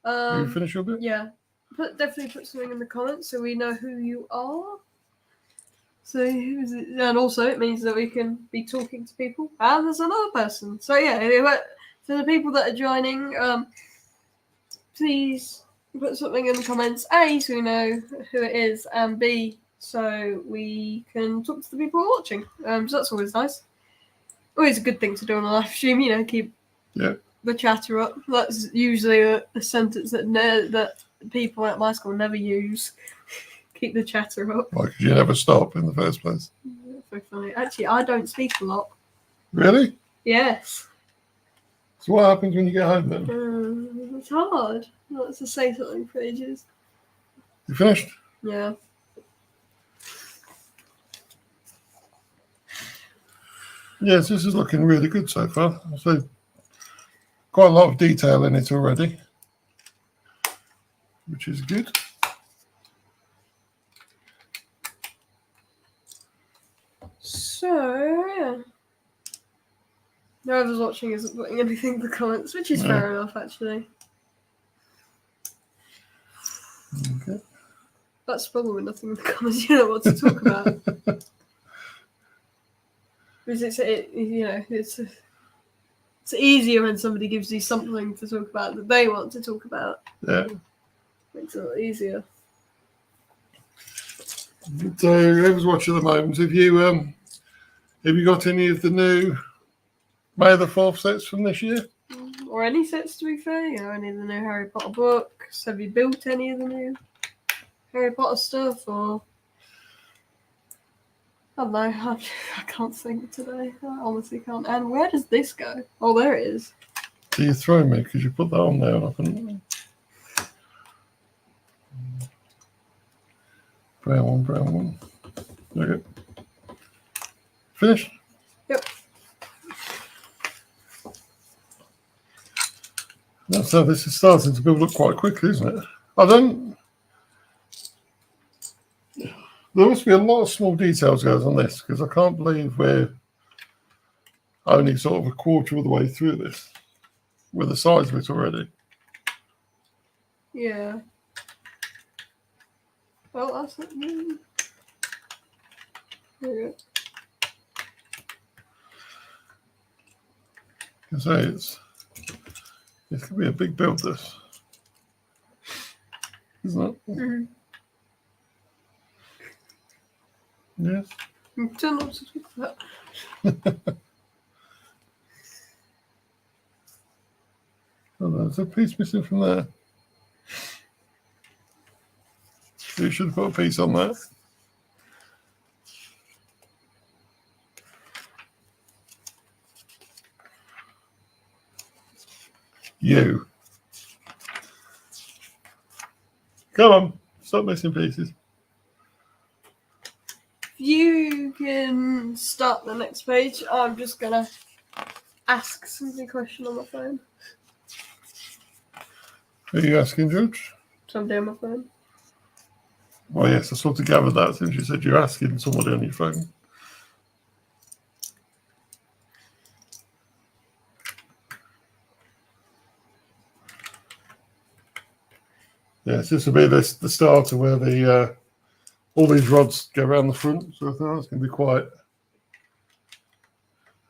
You finish your bit? Yeah. Definitely put something in the comments so we know who you are. So, and also it means that we can be talking to people. And there's another person. So yeah, for the people that are joining, please put something in the comments. A, so we know who it is, and B, so we can talk to the people watching. So that's always nice. Always a good thing to do on a live stream. Keep the chatter up. That's usually a sentence that people at my school never use. Keep the chatter up. Why? Because you never stop in the first place. That's so funny. Actually, I don't speak a lot. Really? Yes. So what happens when you get home then? It's hard not to say something for ages. You finished? Yeah. Yes, this is looking really good so far. So quite a lot of detail in it already, which is good. So, yeah. Whoever's watching isn't putting anything in the comments, which is fair enough, actually. Okay. That's probably nothing in the comments. You know what to talk about. Because it's easier when somebody gives you something to talk about that they want to talk about. Yeah. Makes it a lot easier. So whoever's watching at the moment, have you got any of the new May the 4th sets from this year? Or any sets, to be fair? Any of the new Harry Potter books? Have you built any of the new Harry Potter stuff? Or I don't know. I can't think today. I honestly can't. And where does this go? Oh, there it is. So you throw me because you put that on there and I couldn't. Brown one. Okay. Finished? Yep. So this is starting to build up quite quickly, isn't it? There must be a lot of small details goes on this because I can't believe we're only sort of a quarter of the way through this with the size of it already. Yeah. Well, that's it. There you go. I say it's going to be a big build, this, isn't it? Mm-hmm. Yes. Don't know what to talk about. Oh, there's a piece missing from there. You should have put a piece on that. You. Come on, stop missing pieces. You can start the next page. I'm just gonna ask somebody a question on my phone. Who are you asking, George? Somebody on my phone. Well, yes, I sort of gathered that since you said you're asking somebody on your phone. Yes, this will be the start of where the all these rods go around the front, so I think that's going to be quite.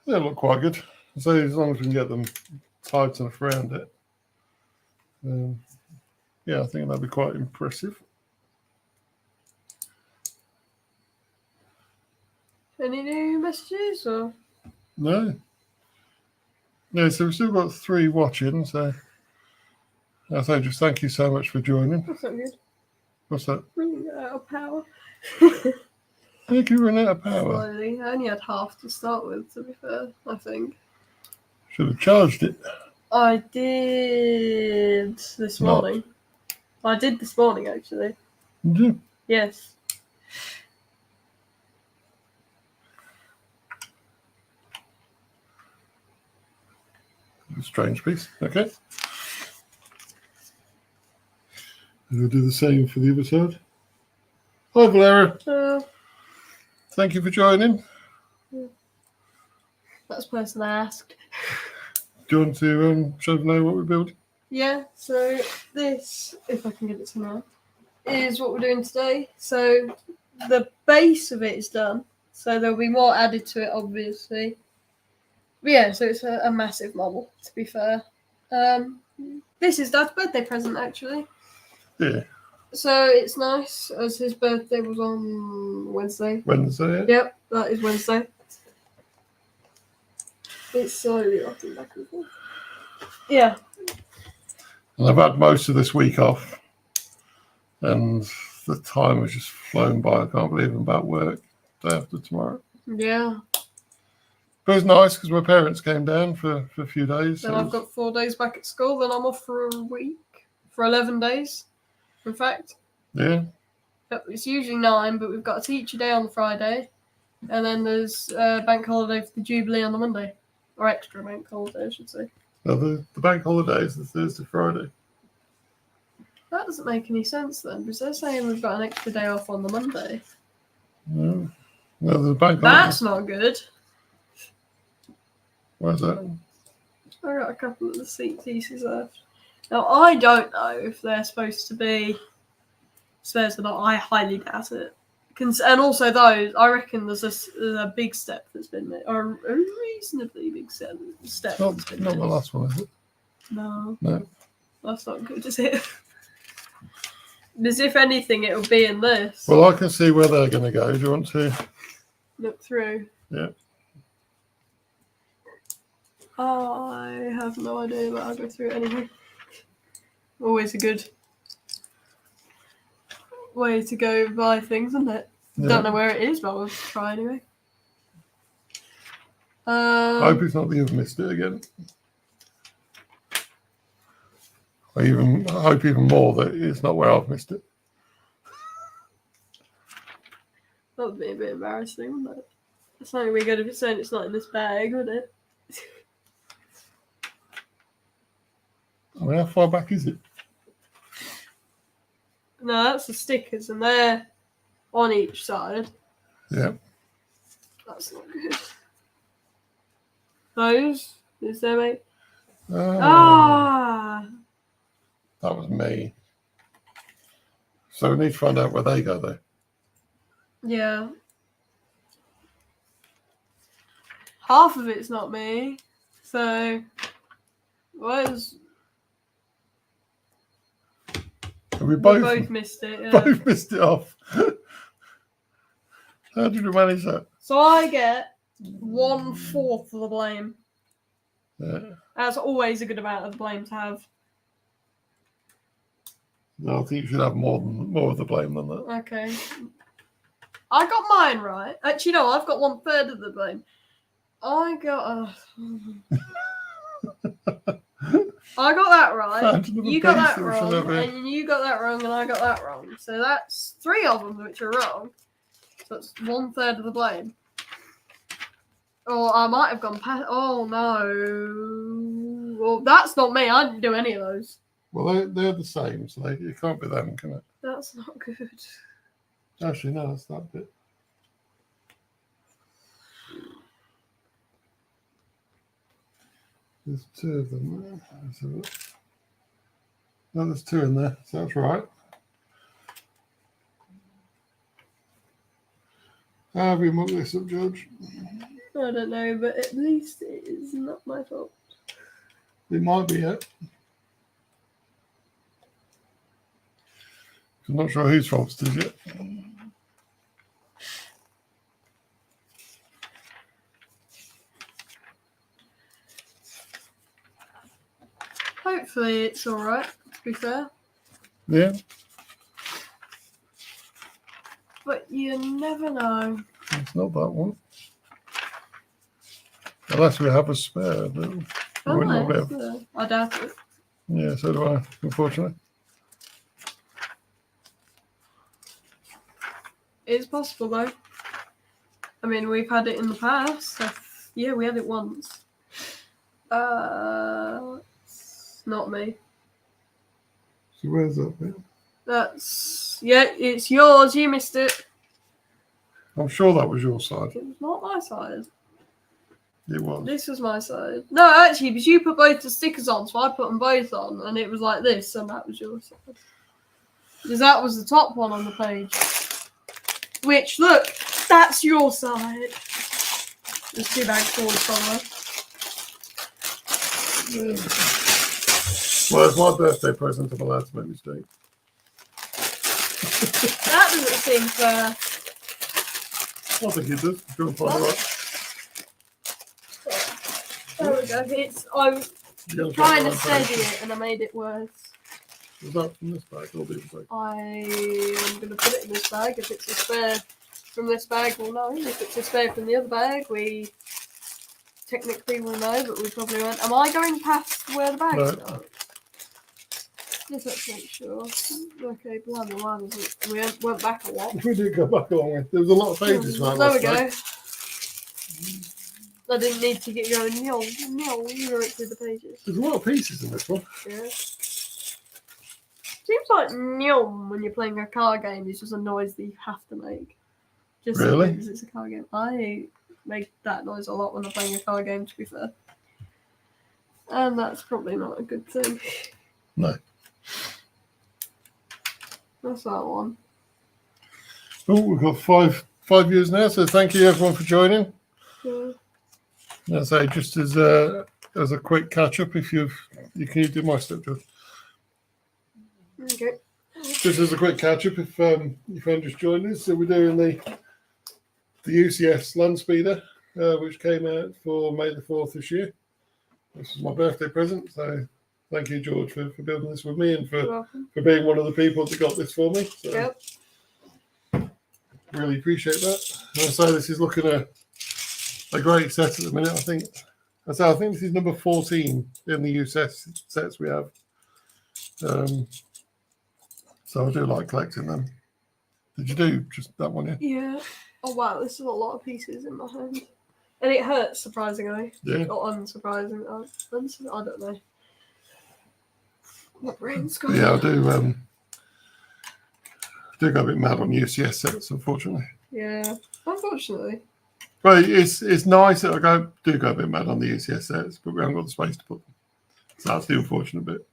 They look quite good. So as long as we can get them tight enough around it, yeah, I think that'd be quite impressive. Any new messages or? No. Yeah, so we've still got 3 watching. So I say just thank you so much for joining. That's not good. What's that? Running out of power. I think you ran out of power. Slowly. I only had half to start with, to be fair, I think. Should have charged it. I did this morning. I did this morning, actually. Did you? Yes. A strange piece. Okay. And we'll do the same for the other side. Hi, Valera. Thank you for joining. That's the person I asked. Do you want to show them know what we're building? Yeah, so this, if I can get it to now, is what we're doing today. So the base of it is done. So there'll be more added to it, obviously. But yeah, so it's a massive model, to be fair. This is Dad's birthday present, actually. Yeah. So it's nice, as his birthday was on Wednesday. Wednesday, yeah? Yep, that is Wednesday. It's slowly rocking back and forth. Yeah. And I've had most of this week off. And the time has just flown by. I can't believe I'm about work day after tomorrow. Yeah. But it's nice because my parents came down for a few days. Then so I've got 4 days back at school. Then I'm off for a week. For 11 days, in fact. Yeah. It's usually 9, but we've got a teacher day on the Friday. And then there's bank holiday for the Jubilee on the Monday. Or extra bank holiday, I should say. So the bank holiday is the Thursday, Friday. That doesn't make any sense then, because they're saying we've got an extra day off on the Monday. No. Well, the bank That's holiday. not good. Where's that? I got a couple of the seat pieces left. Now, I don't know if they're supposed to be spares or not. I highly doubt it. And also those, I reckon there's a big step that's been made, or a reasonably big step It's that's been not made. the last one, is it? No. No. That's not good, is it? Because if anything, it'll be in this. Well, I can see where they're going to go. Do you want to? Look through. Yeah. I have no idea, but I'll go through it anyway. Always a good way to go buy things, isn't it? Yeah. Don't know where it is, but we'll try anyway. I hope it's not that you've missed it again. I hope even more that it's not where I've missed it. That would be a bit embarrassing, wouldn't it? It's not really good if it's saying it's not in this bag, would it? I mean, how far back is it? No, that's the stickers, and they're on each side. Yeah. That's not good. Those? Is there, mate? Oh, Ah! that was me. So we need to find out where they go, though. Yeah. Half of it's not me. So, where's... We We both both missed it, yeah. both missed it off. How did we manage that? So I get 1/4 of the blame. Yeah. That's always a good amount of the blame to have. No, I think you should have more of the blame than that. Okay. I got mine right. Actually, no, I've got 1/3 of the blame. I got that right. You got that wrong, and you got that wrong, and I got that wrong. So that's 3 of them which are wrong. So that's 1/3 of the blame. Or I might have gone past. Oh no! Well, that's not me. I didn't do any of those. Well, they're the same, so it can't be them, can it? That's not good. Actually, no, that's that bit. There's 2 of them. Let's have a look. No, there's 2 in there, so that's right. How have you mucked this up, George? I don't know, but at least it is not my fault. It might be it. I'm not sure whose fault it is yet. Hopefully it's alright, to be fair. Yeah. But you never know. It's not that one. Unless we have a spare. But we wouldn't normally have. I doubt it. Yeah, so do I, unfortunately. It's possible though. I mean, we've had it in the past. So yeah, we had it once. It's not me. So where's that bit? It's yours. You missed it. I'm sure that was your side. It was not my side. It was. This was my side. No, actually, because you put both the stickers on, so I put them both on, and it was like this, and that was your side. Because that was the top one on the page. Which, look, that's your side. There's 2 bags forward somewhere. Well, it's my birthday present. I'm allowed to make mistakes. That doesn't seem fair. I think it does. Go and find it. There we go. I'm trying to steady it, and I made it worse. Was that from this bag or the other bag? I am going to put it in this bag. If it's a spare from this bag, we'll know. If it's a spare from the other bag, we technically will know, but we probably won't. Am I going past where the bags are? Just let's make sure. Okay, blah. We went back a lot. We did go back a long way. There was a lot of pages for that. There we go. I didn't need to get going. No, you went through the pages. There's a lot of pieces in this one. Yeah. Seems like nyom when you're playing a car game is just a noise that you have to make. Just really? Because it's a car game. I make that noise a lot when I'm playing a car game, to be fair. And that's probably not a good thing. No. That's that one. Oh, we've got five views now, so thank you everyone for joining. Yeah. As I say, just as a quick catch up, if you can do my step, George. Okay. Just as a quick catch up, if you just joined us, so we're doing the UCS Landspeeder, which came out for May the 4th this year. This is my birthday present, so thank you, George, for building this with me and for being one of the people that got this for me. So yep. Really appreciate that. And I say this is looking a great set at the minute. I think this is number 14 in the UCS sets we have. So I do like collecting them. Did you do just that one? Yeah. Oh wow, this is a lot of pieces in my hand, and it hurts surprisingly. Yeah. Or unsurprisingly, I don't know. My brain's gone. Yeah, I do go a bit mad on UCS sets, unfortunately. Yeah, unfortunately. But it's nice that I do go a bit mad on the UCS sets, but we haven't got the space to put them. So that's the unfortunate bit.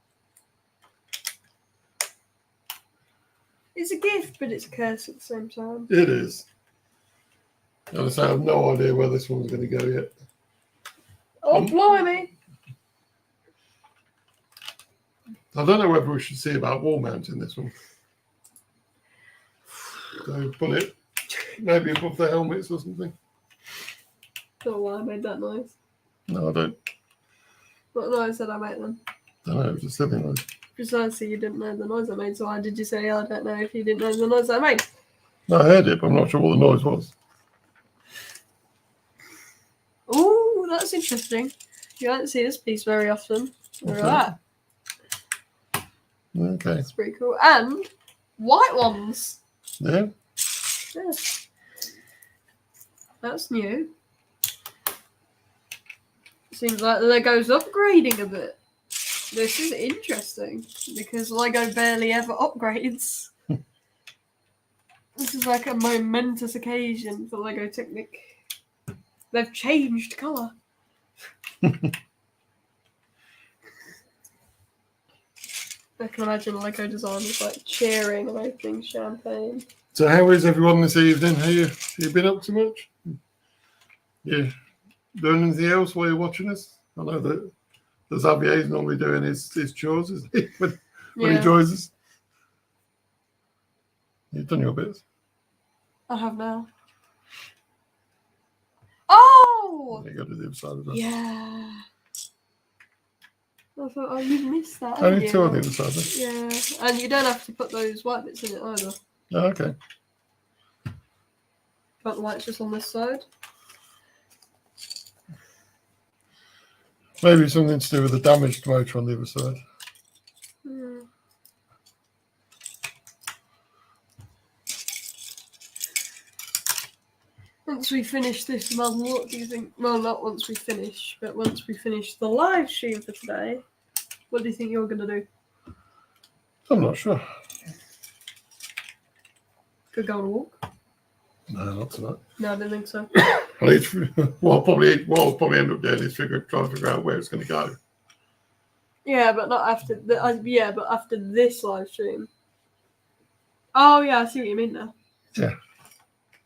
It's a gift, but it's a curse at the same time. It is. And I have no idea where this one's going to go yet. Oh, blimey! I don't know whether we should see about wall mounting this one. So put it maybe above the helmets or something. Don't know why I made that noise. No, I don't. What noise did I make then? I don't know, it was a silly noise. Precisely, you didn't know the noise I made, so why did you say I don't know if you didn't know the noise I made? No, I heard it, but I'm not sure what the noise was. Oh, that's interesting. You don't see this piece very often. Look at that. Okay. That's pretty cool. And white ones. Yeah. Yes. That's new. Seems like Lego's upgrading a bit. This is interesting because Lego barely ever upgrades. This is like a momentous occasion for Lego Technic. They've changed colour. I can imagine Lego designers like cheering and opening champagne. So how is everyone this evening? Have you been up to much? Yeah. Doing anything else while you're watching us? I know that Xavier's normally doing his chores, isn't he? When he joins us. You've done your bits. I have now. Oh! You got to do the other side of that. Yeah. I thought, oh, you missed that. Only two on the other side. Yeah, and you don't have to put those white bits in it either. Oh, okay. But the white's just on this side. Maybe something to do with the damaged motor on the other side. Hmm. Once we finish this model, what do you think? Well, not once we finish, but once we finish the live stream for today, what do you think you're going to do? I'm not sure. Could go on a walk? No, not tonight. No, I don't think so. What I'll probably end up doing is trying to figure out where it's going to go. Yeah, but not after. But after this live stream. Oh yeah, I see what you mean now. Yeah.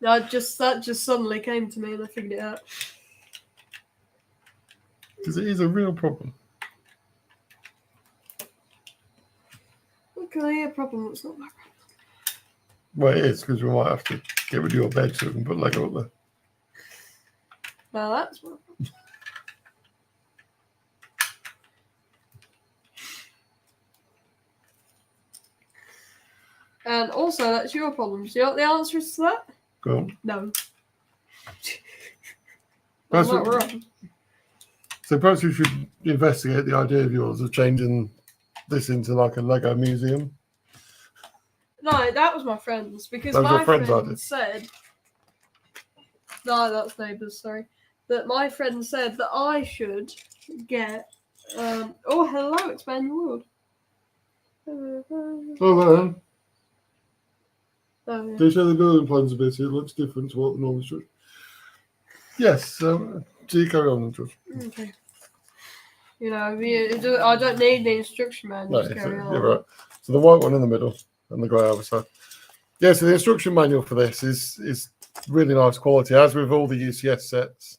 That just suddenly came to me and I figured it out. Because it is a real problem. Okay, a problem that's not my problem. Well, it is, because we might have to get rid of your bed so we can put Lego up there. Well, that's my problem. And also, that's your problem. Do you know what the answer is to that? Go on. No. That's I'm not what- wrong. So perhaps you should investigate the idea of yours of changing this into like a Lego museum. No, that was my friend's because That was your my friend's friend idea? said. No, that's neighbours. Sorry, that my friend said that I should get. Oh, hello, expand your world. Oh, man. Oh, yeah. Do you show the building plans a bit? It looks different to what the normal structure. Yes, so you carry on, George. Okay. You know, I don't need the instruction manual. No, Just carry on. you're right. So the white one in the middle and the grey other side. Yeah, so the instruction manual for this is really nice quality. As with all the UCS sets,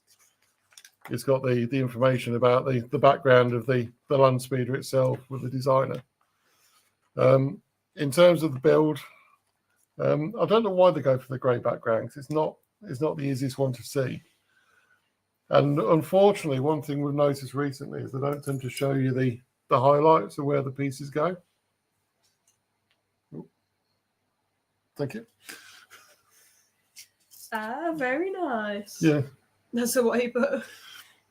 it's got the information about the background of the Landspeeder itself with the designer. In terms of the build, I don't know why they go for the grey background, because it's not the easiest one to see. And unfortunately, one thing we've noticed recently is they don't tend to show you the highlights of where the pieces go. Ooh. Thank you. Ah, very nice. Yeah. That's the way, but.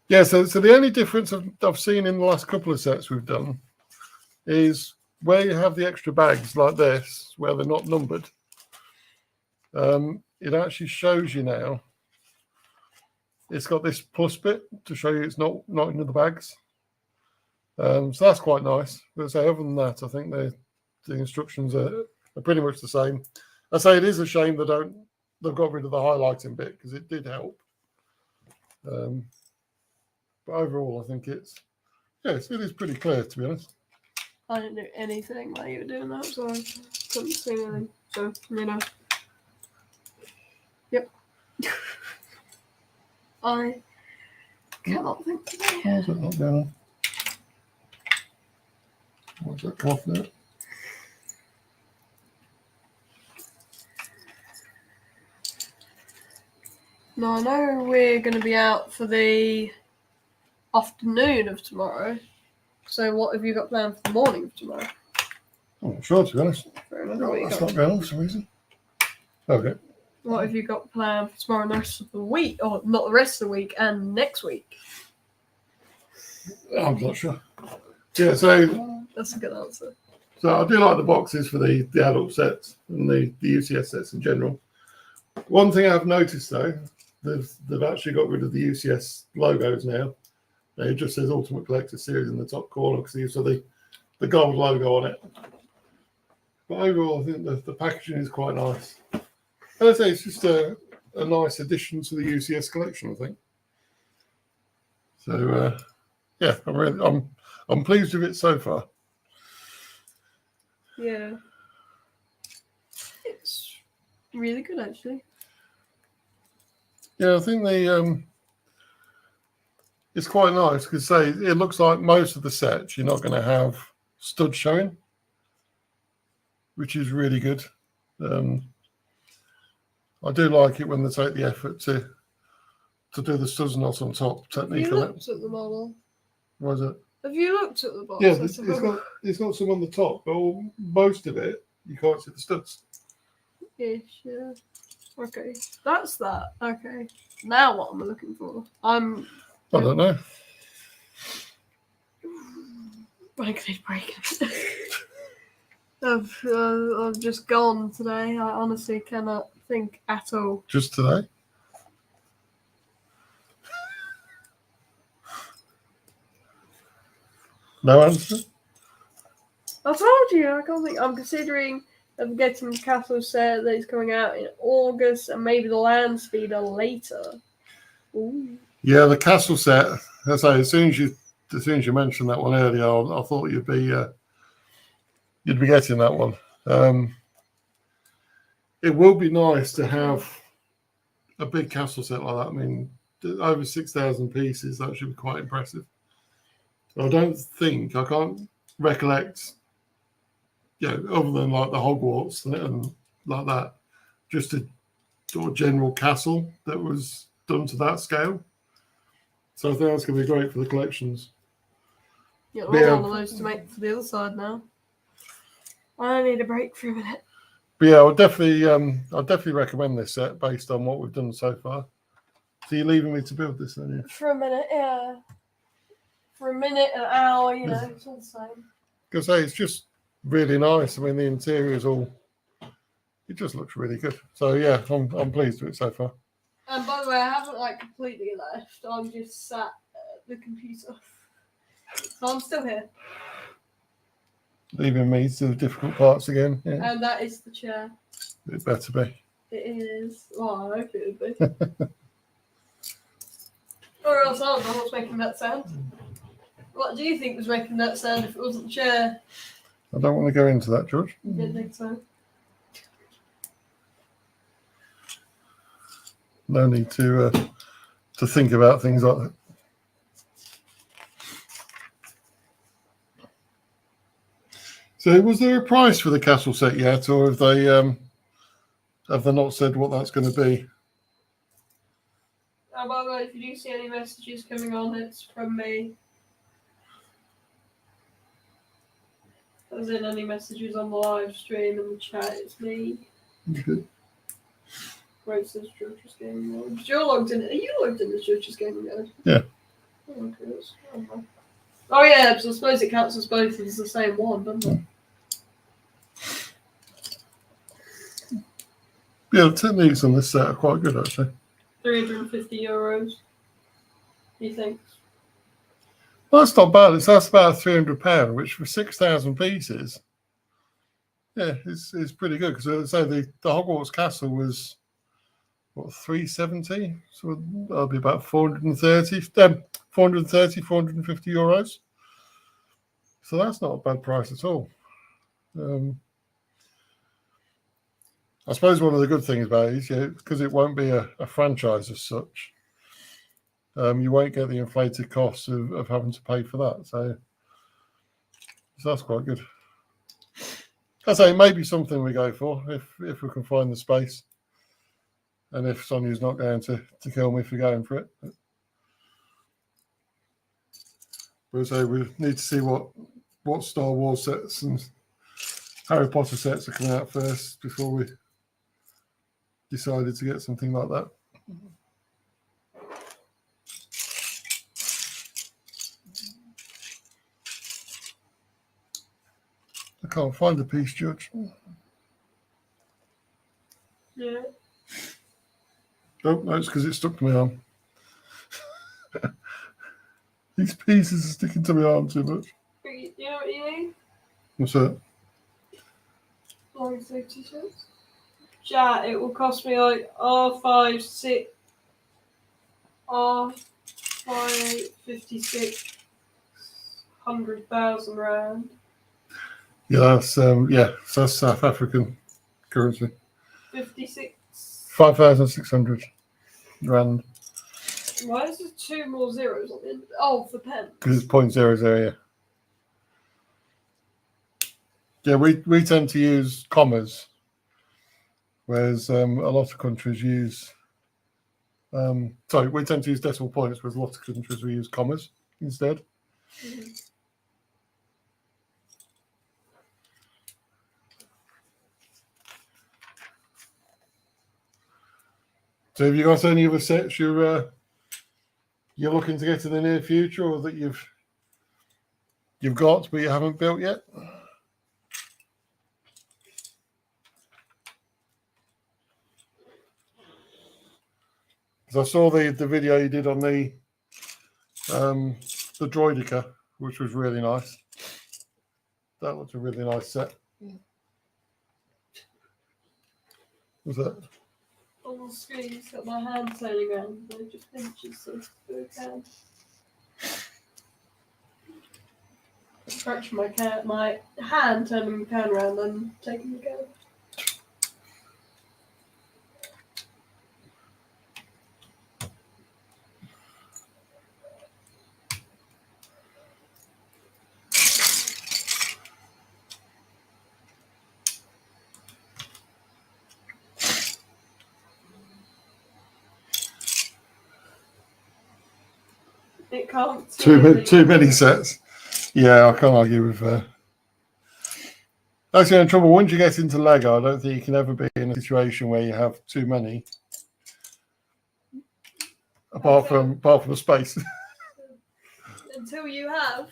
Yeah, so the only difference I've seen in the last couple of sets we've done is where you have the extra bags like this, where they're not numbered. It actually shows you now. It's got this plus bit to show you it's not in the bags. So that's quite nice. But say other than that, I think the instructions are pretty much the same. I say it is a shame they've got rid of the highlighting bit because it did help. But overall, I think it is pretty clear, to be honest. I didn't do anything while you were doing that, so I couldn't see anything. So, you know. Yep. I cannot think today. Why is it not going on? Why does that come off now? No, I know we're going to be out for the afternoon of tomorrow. So what have you got planned for the morning of tomorrow? I'm not sure, to be honest. Fair enough. What you That's got? not going on for some reason. Okay. What have you got planned for tomorrow and the rest of the week? Or not the rest of the week, and next week? I'm not sure. Yeah, so That's a good answer. I do like the boxes for the adult sets and the UCS sets in general. One thing I've noticed though, they've actually got rid of the UCS logos now. It just says Ultimate Collector Series in the top corner because you saw the gold logo on it. But overall, I think the packaging is quite nice. And I say it's just a nice addition to the UCS collection, I think. So yeah, I'm pleased with it so far. Yeah. It's really good, actually. Yeah, I think it's quite nice because say it looks like most of the sets you're not going to have studs showing, which is really good. I do like it when they take the effort to do the studs not on top technique You on it. looked at the model. What is it? Have you looked at the box? Yeah, it's got some on the top, but most of it you can't see the studs. Ish, yeah. Okay, that's that. Okay, now what am I looking for? I don't know. Breaking. I've just gone today. I honestly cannot think at all. Just today? No answer? I told you, I can't think. I'm considering getting the castle set that is coming out in August and maybe the Landspeeder later. Ooh. Yeah, the castle set. I say, as soon as you mentioned that one earlier, I thought you'd be getting that one. It will be nice to have a big castle set like that. I mean, over 6,000 pieces. That should be quite impressive. I can't recollect, other than like the Hogwarts and like that, just a sort of general castle that was done to that scale. So I think that's going to be great for the collections. Yeah, one of those to make for the other side now. I need a break for a minute. But yeah, I'll definitely recommend this set based on what we've done so far. So you're leaving me to build this, then? Yeah? For a minute, yeah. For a minute, an hour, it's all the same. Because it's just really nice. I mean, the interior is it just looks really good. So yeah, I'm pleased with it so far. And by the way, I haven't completely left. I'm just sat at the computer. So I'm still here. Leaving me to the difficult parts again. Yeah. And that is the chair. It better be. It is. Well, I hope it would be. Or else I don't know what's making that sound. What do you think was making that sound if it wasn't the chair? I don't want to go into that, George. You didn't think so? No need to think about things like that. So, was there a price for the castle set yet, or have they not said what that's going to be? By the way, if you do see any messages coming on, it's from me. As in any messages on the live stream and the chat, it's me. Okay. Where it says GeorgesGamingGuide. You're logged in. Are you logged in as GeorgesGamingGuide? Yeah. Oh, okay. Oh yeah, so I suppose it counts as both as the same one, doesn't it? Yeah, the techniques on this set are quite good, actually. €350. You think? Well, that's not bad. That's about £300, which for 6,000 pieces, yeah, is pretty good. Because as I say, the Hogwarts Castle was what, 370, so that'll be about 450 euros. So that's not a bad price at all. I suppose one of the good things about it is, because it won't be a franchise as such, you won't get the inflated costs of having to pay for that. So that's quite good. I say maybe something we go for if we can find the space, and if Sonia's not going to kill me for going for it. But so we need to see what Star Wars sets and Harry Potter sets are coming out first before we decided to get something like that. I can't find the piece, George. Yeah. Oh, no, it's because it's stuck to my arm. These pieces are sticking to my arm too much. You know what you need? What's that? Long sleeve t-shirts. Chat, it will cost me R56 100,000 rand. Yeah, so that's South African currency. 56. 5,600 rand. Why is there 2 more zeros on the end? Oh, for pence. Because it's 0.00, yeah. Yeah, we tend to use commas, whereas a lot of countries use. We tend to use decimal points, whereas a lot of countries we use commas instead. So have you got any other sets you're looking to get in the near future, or that you've got but you haven't built yet? Because I saw the video you did on the Droidica, which was really nice. That looked a really nice set. What's that? On the screen, it's got my hand turning around. So it just pinches so it's down. Scratch my hand turning the can around and taking the can. It can't. Too many sets. Yeah, I can't argue with that's the only trouble. Once you get into Lego, I don't think you can ever be in a situation where you have too many. Apart from the space. Until you have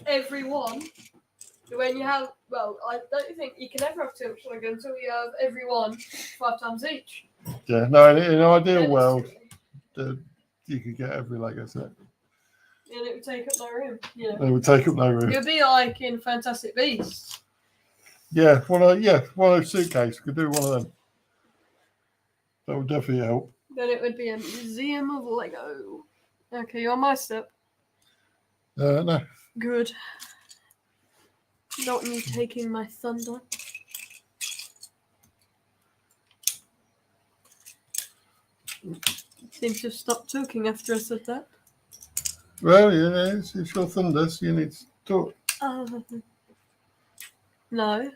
every one. When you have, well, I don't think you can ever have too much Lego until you have every one 5 times each. Yeah, no, in an ideal world, you could get every Lego set. And it would take up no room. Yeah. It would take up no room. It would be like in Fantastic Beasts. Yeah, one of those suitcases. Could do one of them. That would definitely help. Then it would be a museum of Lego. Okay, you're on my step. No. Good. Not you taking my thunder. Seems to have stopped talking after I said that. Well, yeah, it's your thunder, so you need to talk. No.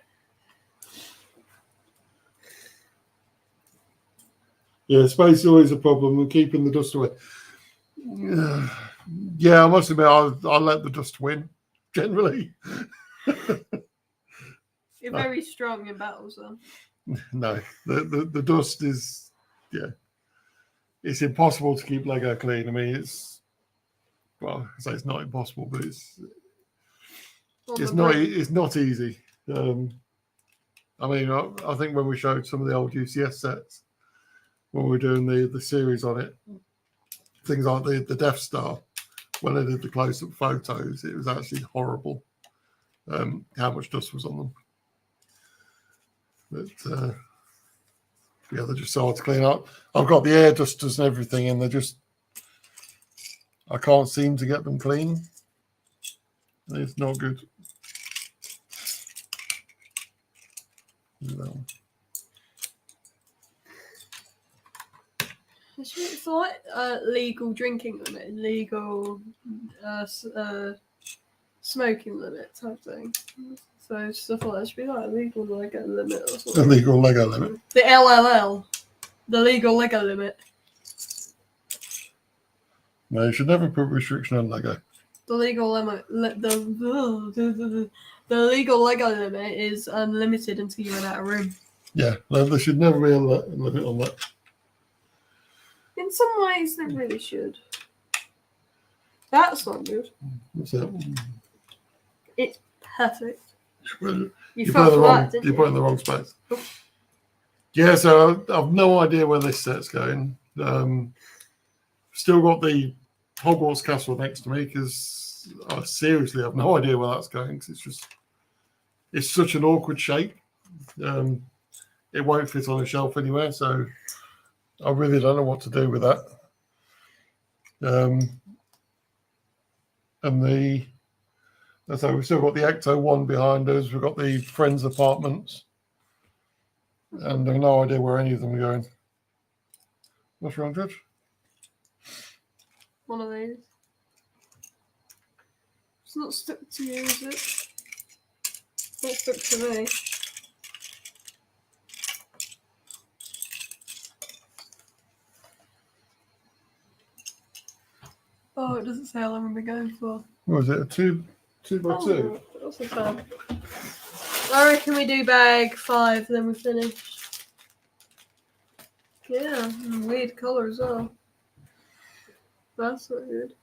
Yeah, space is always a problem with keeping the dust away. Yeah, I must admit, I'll let the dust win, generally. You're very strong in battles, then. No, the dust is, yeah. It's impossible to keep Lego clean. I mean, it's not impossible, but it's not easy. I mean, I think when we showed some of the old UCS sets, when we were doing the series on it, things like the Death Star, when I did the close-up photos, it was actually horrible how much dust was on them. But yeah, they're just so hard to clean up. I've got the air dusters and everything, and I can't seem to get them clean. It's not good. No. It's like legal drinking limit, legal smoking limit type thing. So stuff like that should be like a legal Lego limit or something. A legal Lego limit. The LLL, the legal Lego limit. No, you should never put restriction on Lego. The legal limit, the legal Lego limit is unlimited until you run out of room. Yeah, there should never be a limit on that. In some ways, they really should. That's not good. What's that? It's perfect. You put it in the wrong space. Oh. Yeah, so I've no idea where this set's going. Still got the Hogwarts castle next to me because I seriously have no idea where that's going. Cause it's such an awkward shape. It won't fit on a shelf anywhere, so I really don't know what to do with that. And so we've still got the Ecto 1 behind us. We've got the Friends apartments. And I've no idea where any of them are going. What's wrong, George? One of these. It's not stuck to you, is it? It's not stuck to me. Oh, it doesn't say how long we're going for. What was it? A 2 by 2? That's a fun. I reckon we do bag 5, then we're finished. Yeah, weird colour as well. That's not good.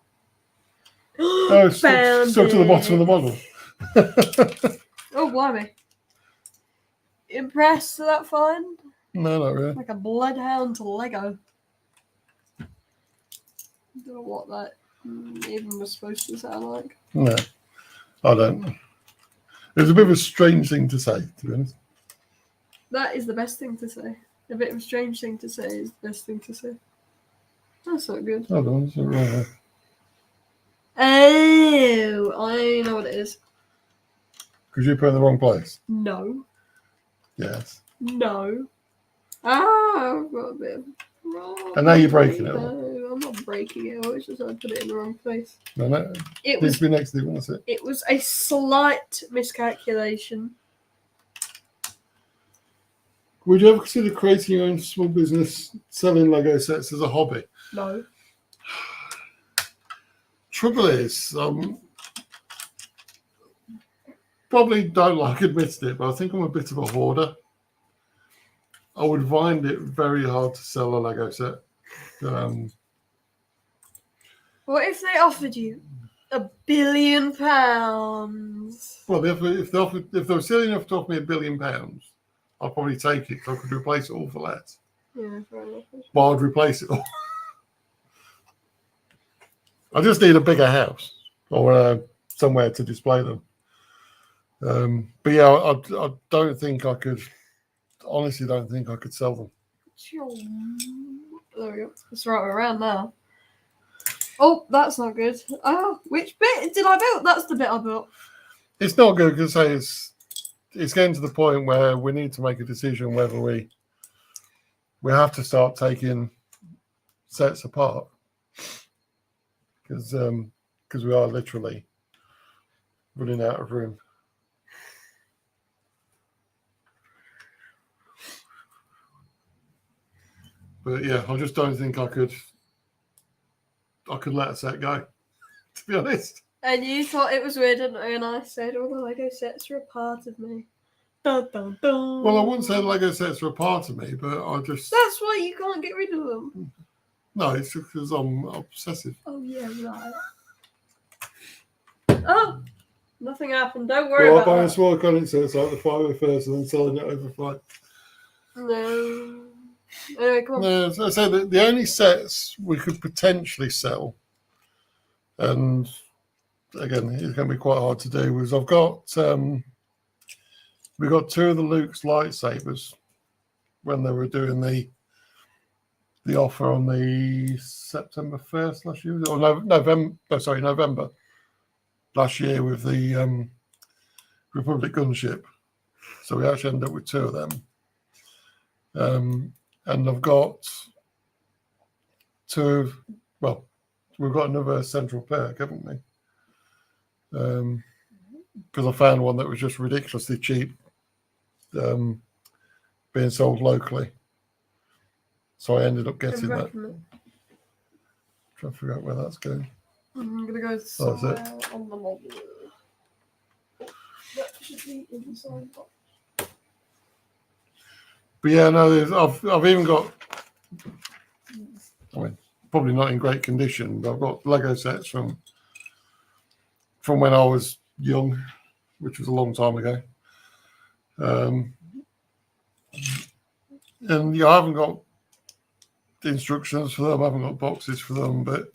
Oh, it's stuck to the bottom of the model. Oh, blimey. Impressed with that find? No, not really. Like a bloodhound to Lego. Don't know what that even was supposed to sound like. No, I don't. It was a bit of a strange thing to say, to be honest. That is the best thing to say. A bit of a strange thing to say is the best thing to say. That's not good. Hold on, what's wrong there? Oh, I know what it is. Because you put it in the wrong place. No. Yes. No. Ah, I've got a bit of... And now you're breaking it. No, I'm not breaking it. It's just I put it in the wrong place. No, It needs was... to be next to it, wasn't it? It was a slight miscalculation. Would you ever consider creating your own small business selling Lego sets as a hobby? No. Trouble is, probably don't like admitting it, but I think I'm a bit of a hoarder. I would find it very hard to sell a Lego set. What if they offered you £1 billion? Well, if they were silly enough to offer me £1 billion, I'd probably take it because I could replace it all for less. Yeah, fair enough. But I'd replace it all. I just need a bigger house or somewhere to display them. But yeah, I don't think I could. Honestly, don't think I could sell them. There we go. It's right around now. Oh, that's not good. Oh, which bit did I build? That's the bit I built. It's not good because it's getting to the point where we need to make a decision whether we have to start taking sets apart because we are literally running out of room. But yeah, I just don't think I could let a set go, to be honest. And you thought it was weird, didn't you? And I said, all the Lego sets are a part of me. Dun, dun, dun. Well, I wouldn't say Lego sets are a part of me, but I just... That's why you can't get rid of them. No, it's just because I'm obsessive. Oh, yeah, right. Oh, nothing happened. Don't worry Well, about buying that. small coloring sets like the 5 first and then selling it over 5. No. Anyway, come on. No, so I say that the only sets we could potentially sell, and again, it's going to be quite hard to do, was I've got we got 2 of the Luke's lightsabers when they were doing the offer on the September 1st last year, or November last year with the Republic gunship. So we actually ended up with 2 of them. And I've got 2, well, we've got another central perk, haven't we? Because I found one that was just ridiculously cheap being sold locally. So I ended up getting that. Trying to figure out where that's going. I'm going to go somewhere on the model. That should be inside box. But yeah, no, I've even got, I mean, probably not in great condition, but I've got Lego sets from when I was young, which was a long time ago. And yeah, I haven't got instructions for them, I haven't got boxes for them, but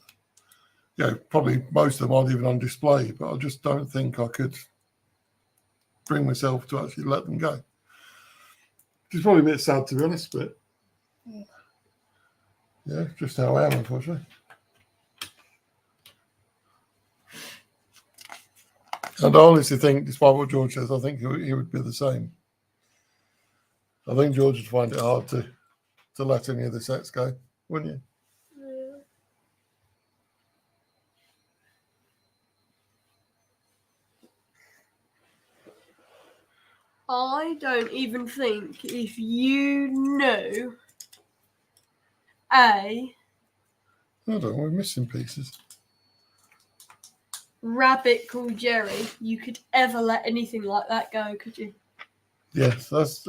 yeah, probably most of them aren't even on display, but I just don't think I could bring myself to actually let them go. It's probably a bit sad, to be honest, but yeah, just how I am, unfortunately. And I honestly think, despite what George says, I think he would be the same. I think George would find it hard to let any of the sets go, wouldn't you? Yeah. I don't even think if you know I don't know, we're missing pieces. rabbit called Jerry, you could ever let anything like that go, could you? Yes, that's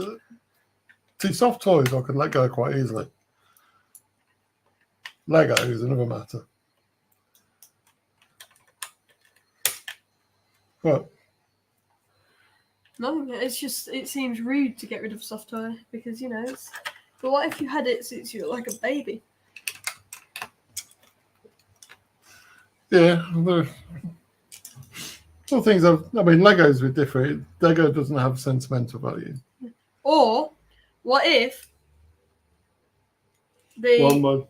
see, soft toys I could let go quite easily. Lego is another matter. But No, it's just, it seems rude to get rid of a soft toy because, you know, it's. But what if you had it since you were like a baby? yeah, some things I mean, Lego's a bit different. Lego doesn't have sentimental value. Or what if One more.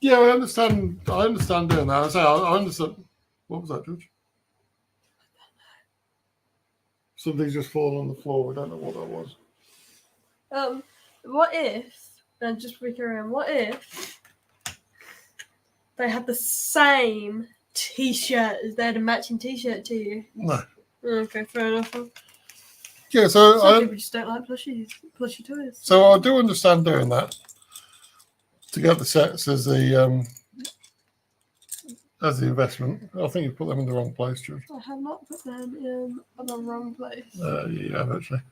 Yeah, I understand doing that. I understand. What was that, George? Something's just fallen on the floor. I don't know what that was. What if, and just before we carry on, what if they had the same t-shirt as they had a matching t-shirt to you? No. Okay, fair enough. Yeah, so Some people just don't like plushy toys. So I do understand doing that to get the sets as the investment. I think you put them in the wrong place, George. I have not put them in the wrong place. Yeah, actually.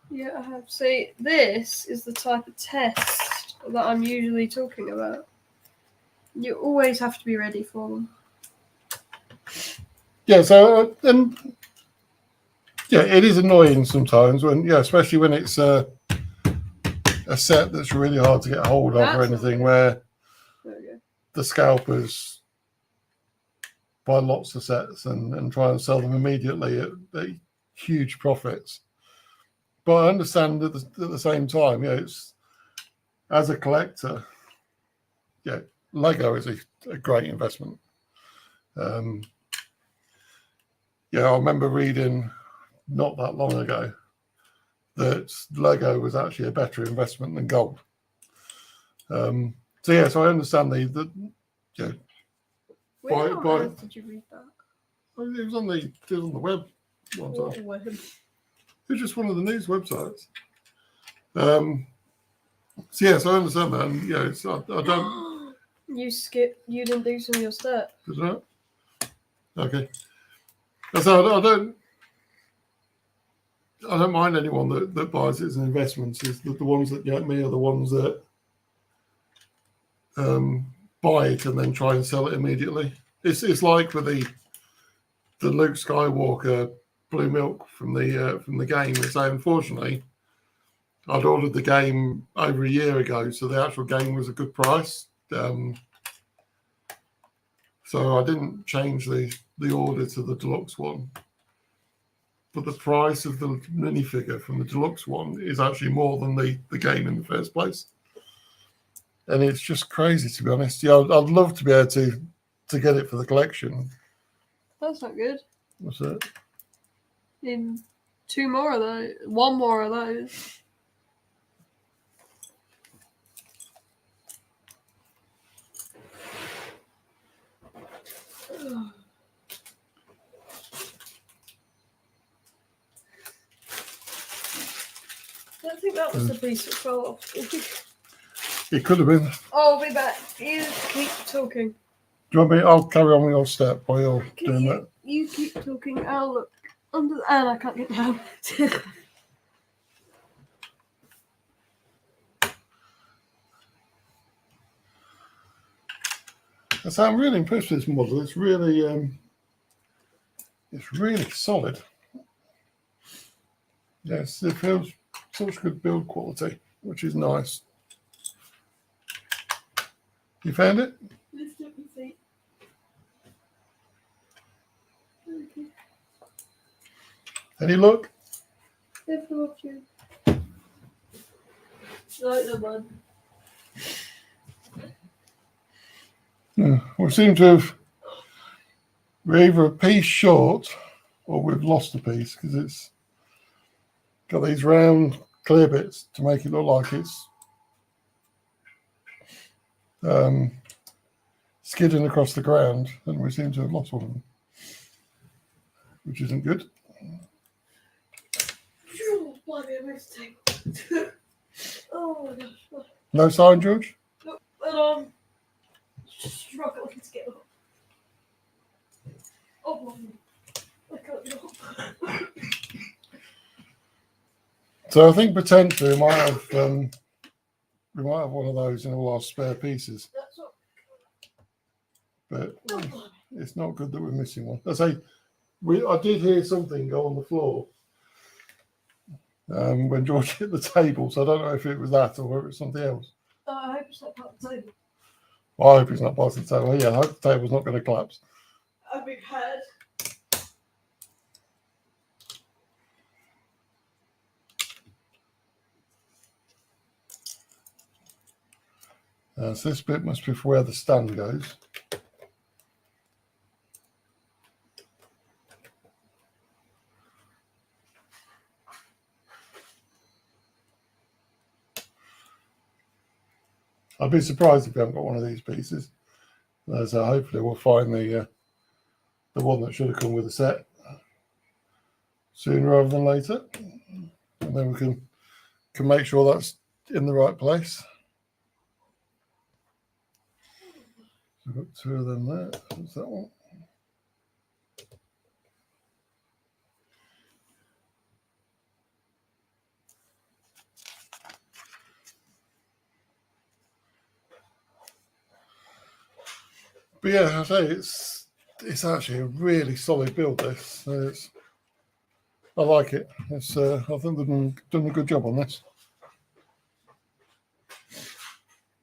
Yeah, I have. See, this is the type of test that I'm usually talking about. You always have to be ready for them. Yeah, so yeah, it is annoying sometimes when, especially when it's a set that's really hard to get hold of or anything, where the scalpers buy lots of sets and try and sell them immediately at huge profits. But I understand at the same time, it's, as a collector, Lego is a great investment. I remember reading not that long ago that Lego was actually a better investment than gold. So I understand that. Where on earth did you read that? It was on the web one time. Web? It was just one of the news websites. So I understand that. And I don't. You didn't do some of your stuff. Did I? Okay. So I don't mind anyone that buys it as an investment. Is the ones that get me are the ones that buy it and then try and sell it immediately. It's like with the Luke Skywalker blue milk from the game. So unfortunately, I'd ordered the game over a year ago, so the actual game was a good price. So I didn't change the order to the deluxe one. But the price of the minifigure from the deluxe one is actually more than the game in the first place. And it's just crazy, to be honest. Yeah, I'd love to be able to get it for the collection. That's not good. What's that? In one more of those. I don't think that was the piece that fell off. It could have been. I'll be back. You keep talking. Do you want me? I'll carry on with your step while you're doing that. You keep talking. I'll look under and I can't get down. So I'm really impressed with this model. It's really solid. Yes, it feels such good build quality, which is nice. You found it? Lift up your feet. Okay. Any look? Lift them up you. Like the one. We seem to have we're either a piece short or we've lost a piece because it's got these round clear bits to make it look like it's skidding across the ground, and we seem to have lost one of them, which isn't good. Oh my gosh. No sign, George? Nope, but struggle to get up. Oh, I can't get up. So I think potentially we might have we might have one of those in all our spare pieces. That's But what. it's not good that we're missing one. I say, I did hear something go on the floor when George hit the table, so I don't know if it was that or if it was something else. I hope it's not part of the table. Well, I hope it's not part of the table. Yeah, I hope the table's not going to collapse. A big head. So this bit must be for where the stand goes. I'd be surprised if we haven't got one of these pieces. So hopefully we'll find the one that should have come with the set sooner rather than later, and then we can make sure that's in the right place. So we've got two of them there. What's that one? But yeah, I say it's actually a really solid build. This, I like it. I think they've done a good job on this.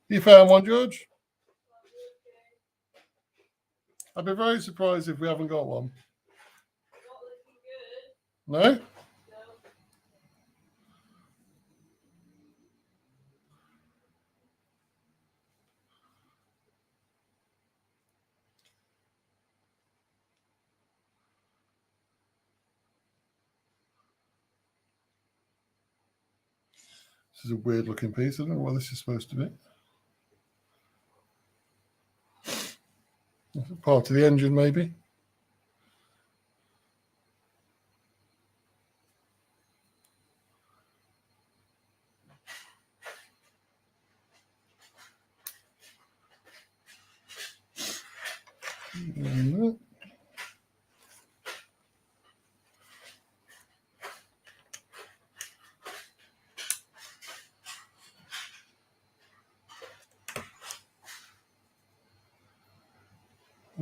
You found one, George? I'd be very surprised if we haven't got one. Not looking good. No? This is a weird looking piece. I don't know what this is supposed to be. Part of the engine, maybe.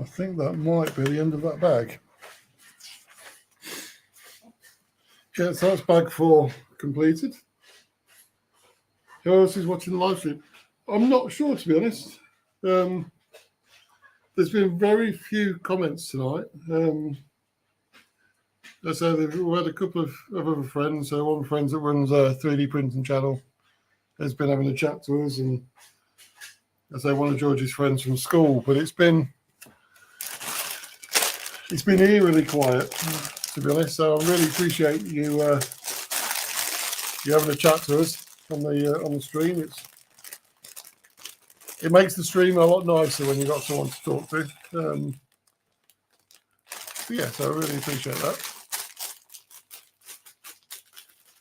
I think that might be the end of that bag. Yeah, so that's bag 4 completed. Who else is watching the live stream? I'm not sure, to be honest. There's been very few comments tonight. I said we had a couple of other friends. One of the friends that runs a 3D printing channel has been having a chat to us, and I say one of George's friends from school. But it's been eerily quiet, to be honest. So I really appreciate you having a chat to us on the stream. It makes the stream a lot nicer when you've got someone to talk to. Yeah, so I really appreciate that.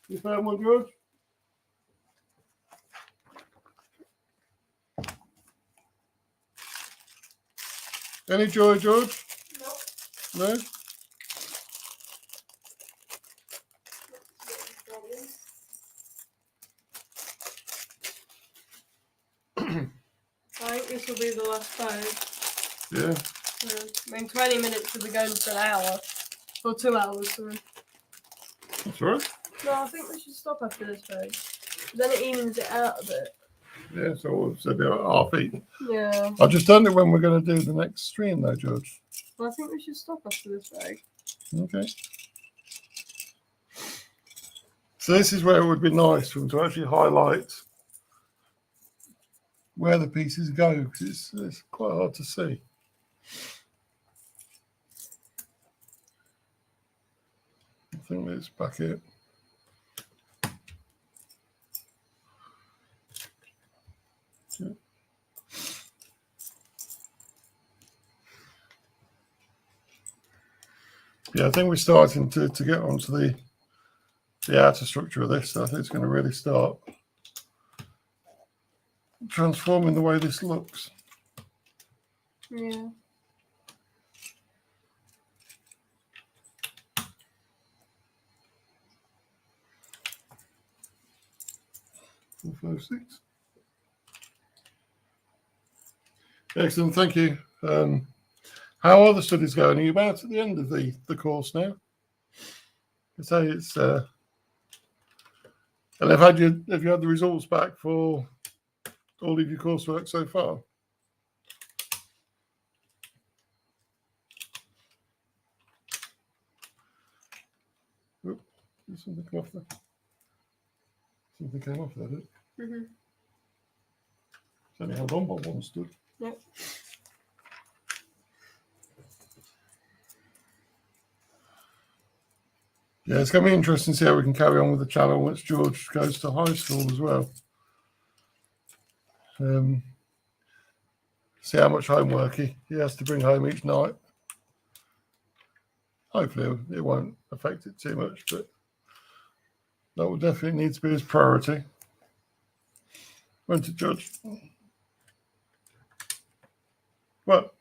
You found one, George? Any joy, George? No. No? I think this will be the last bag. Yeah. I mean, 20 minutes will be going for an hour. Or 2 hours, sorry. That's right. No, I think we should stop after this bag. Then it evens it out a bit. Yeah, so we'll say about half eat. Yeah. I just don't know when we're going to do the next stream, though, George. Well, I think we should stop after this bag. Okay. So this is where it would be nice for them to actually highlight where the pieces go, because it's quite hard to see. I think it's back here. Yeah, I think we're starting to get onto the outer structure of this. So I think it's going to really start transforming the way this looks. Yeah. Four, five, six. Excellent, thank you. How are the studies going? Are you about at the end of the course now? I say it's and have you had the results back for all of your coursework so far? Oop, did something come off there? Something came off there, did it? Mm-hmm. It's only held on by one stud. Yep. Yeah, it's going to be interesting to see how we can carry on with the channel once George goes to high school as well. See how much homework he has to bring home each night. Hopefully it won't affect it too much, but that will definitely need to be his priority. Won't it, George? Well,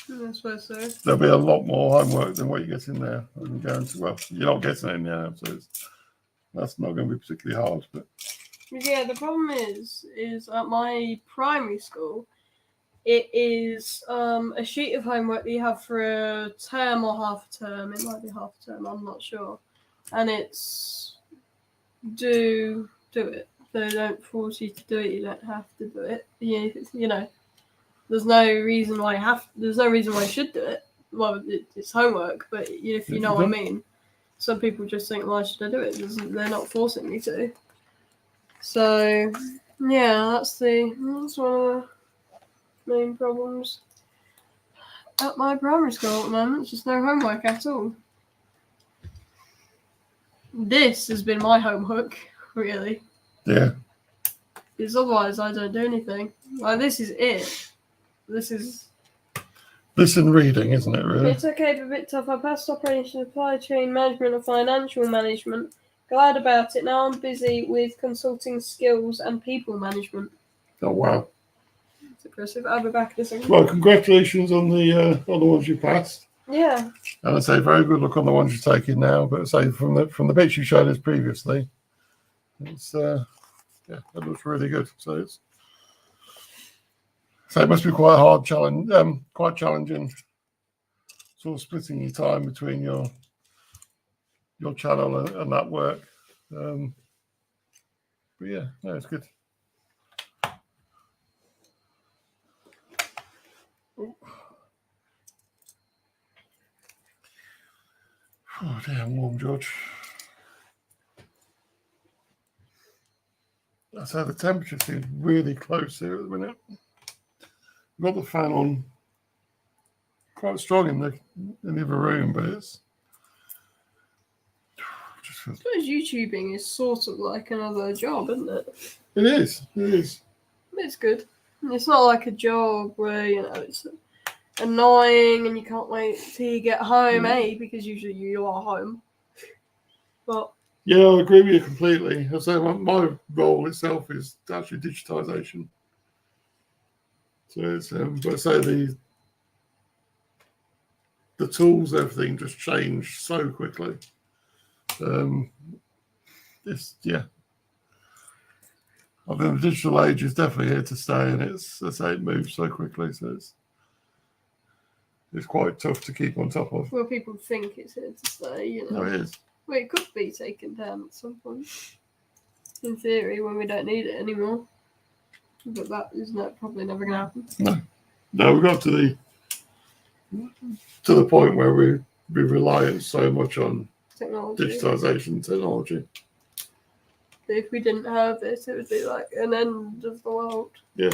I suppose so. There'll be a lot more homework than what you get in there. I can guarantee. Well, you're not getting it in there, so that's not going to be particularly hard. But yeah, the problem is at my primary school, it is a sheet of homework that you have for a term or half a term. It might be half a term, I'm not sure. And it's do it. They don't force you to do it. You don't have to do it. You know, there's no reason why there's no reason why you should do it. Well, it's homework, but if you know what I mean. Some people just think, why should I do it? They're not forcing me to. So, yeah, that's one of the main problems at my primary school at the moment. It's just no homework at all. This has been my homework, really. yeah, Because otherwise I don't do anything. Like, this is it. This and reading, isn't it, really? It's okay, but a bit tough. I passed operation, supply chain management and financial management. Glad about it. Now I'm busy with consulting skills and people management. Oh, wow. It's impressive. I'll be back in a second. Well, congratulations on the ones you passed. Yeah. And I say very good luck on the ones you're taking now. But I say from the bits you showed us previously, it's that looks really good. So it must be quite a hard challenge, quite challenging, sort of splitting your time between your channel and that work. But yeah, no, it's good. Oh, damn warm, George. So the temperature seems really close here at the minute. We've got the fan on quite strong in the other room, but it's just feels... I suppose YouTubing is sort of like another job, isn't it? It is. It's good. It's not like a job where, it's annoying and you can't wait till you get home, because usually you are home. But yeah, I agree with you completely. I say my role itself is actually digitisation. So it's but I say the tools, everything just change so quickly. It's I think the digital age is definitely here to stay, and it moves so quickly, so it's quite tough to keep on top of. Well, people think it's here to stay, No, it is. Well, it could be taken down at some point, in theory, when we don't need it anymore. But that is probably never going to happen. No, we got to the point where we're reliant so much on digitization technology. But if we didn't have this, it would be like an end of the world. Yeah.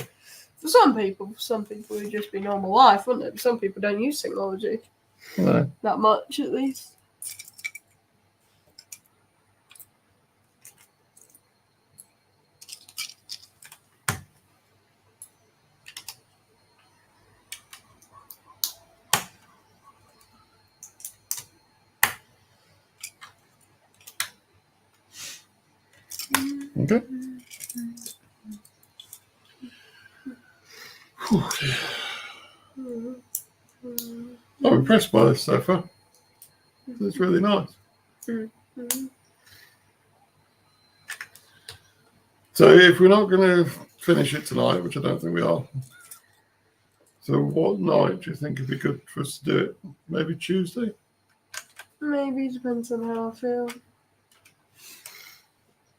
For some people it would just be normal life, wouldn't it? But some people don't use technology. No. That much, at least. Okay. I'm impressed by this so far. It's really nice. Mm-hmm. So if we're not going to finish it tonight, which I don't think we are, So what night do you think would be good for us to do it? Maybe Tuesday? Maybe, depends on how I feel.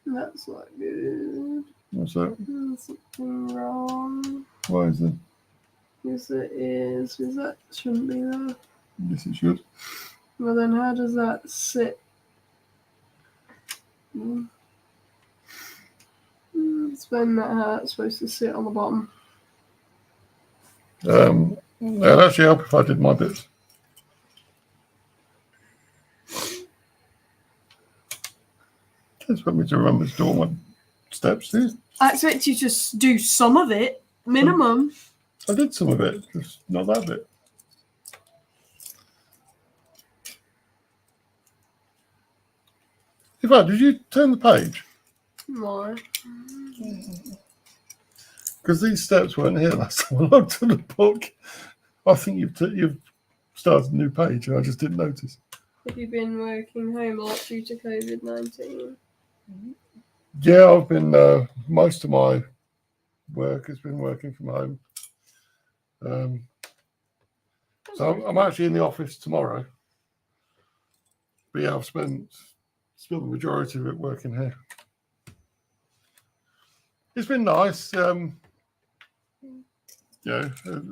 That's not good. What's that? There's something wrong. Why is that? Yes, it is. Because that shouldn't be there. Yes, it should. Well, then how does that sit? Explain that how it's supposed to sit on the bottom. It'd actually help if I did my bits. Just want me to remember to do all my steps here. I expect you to just do some of it, minimum. I did some of it, just not that bit. In fact, did you turn the page? No. Because these steps weren't here last time I looked at the book. I think you've started a new page and I just didn't notice. Have you been working home a lot due to COVID-19? Yeah, I've been, most of my work has been working from home. So I'm actually in the office tomorrow. But yeah, I've spent the majority of it working here. It's been nice,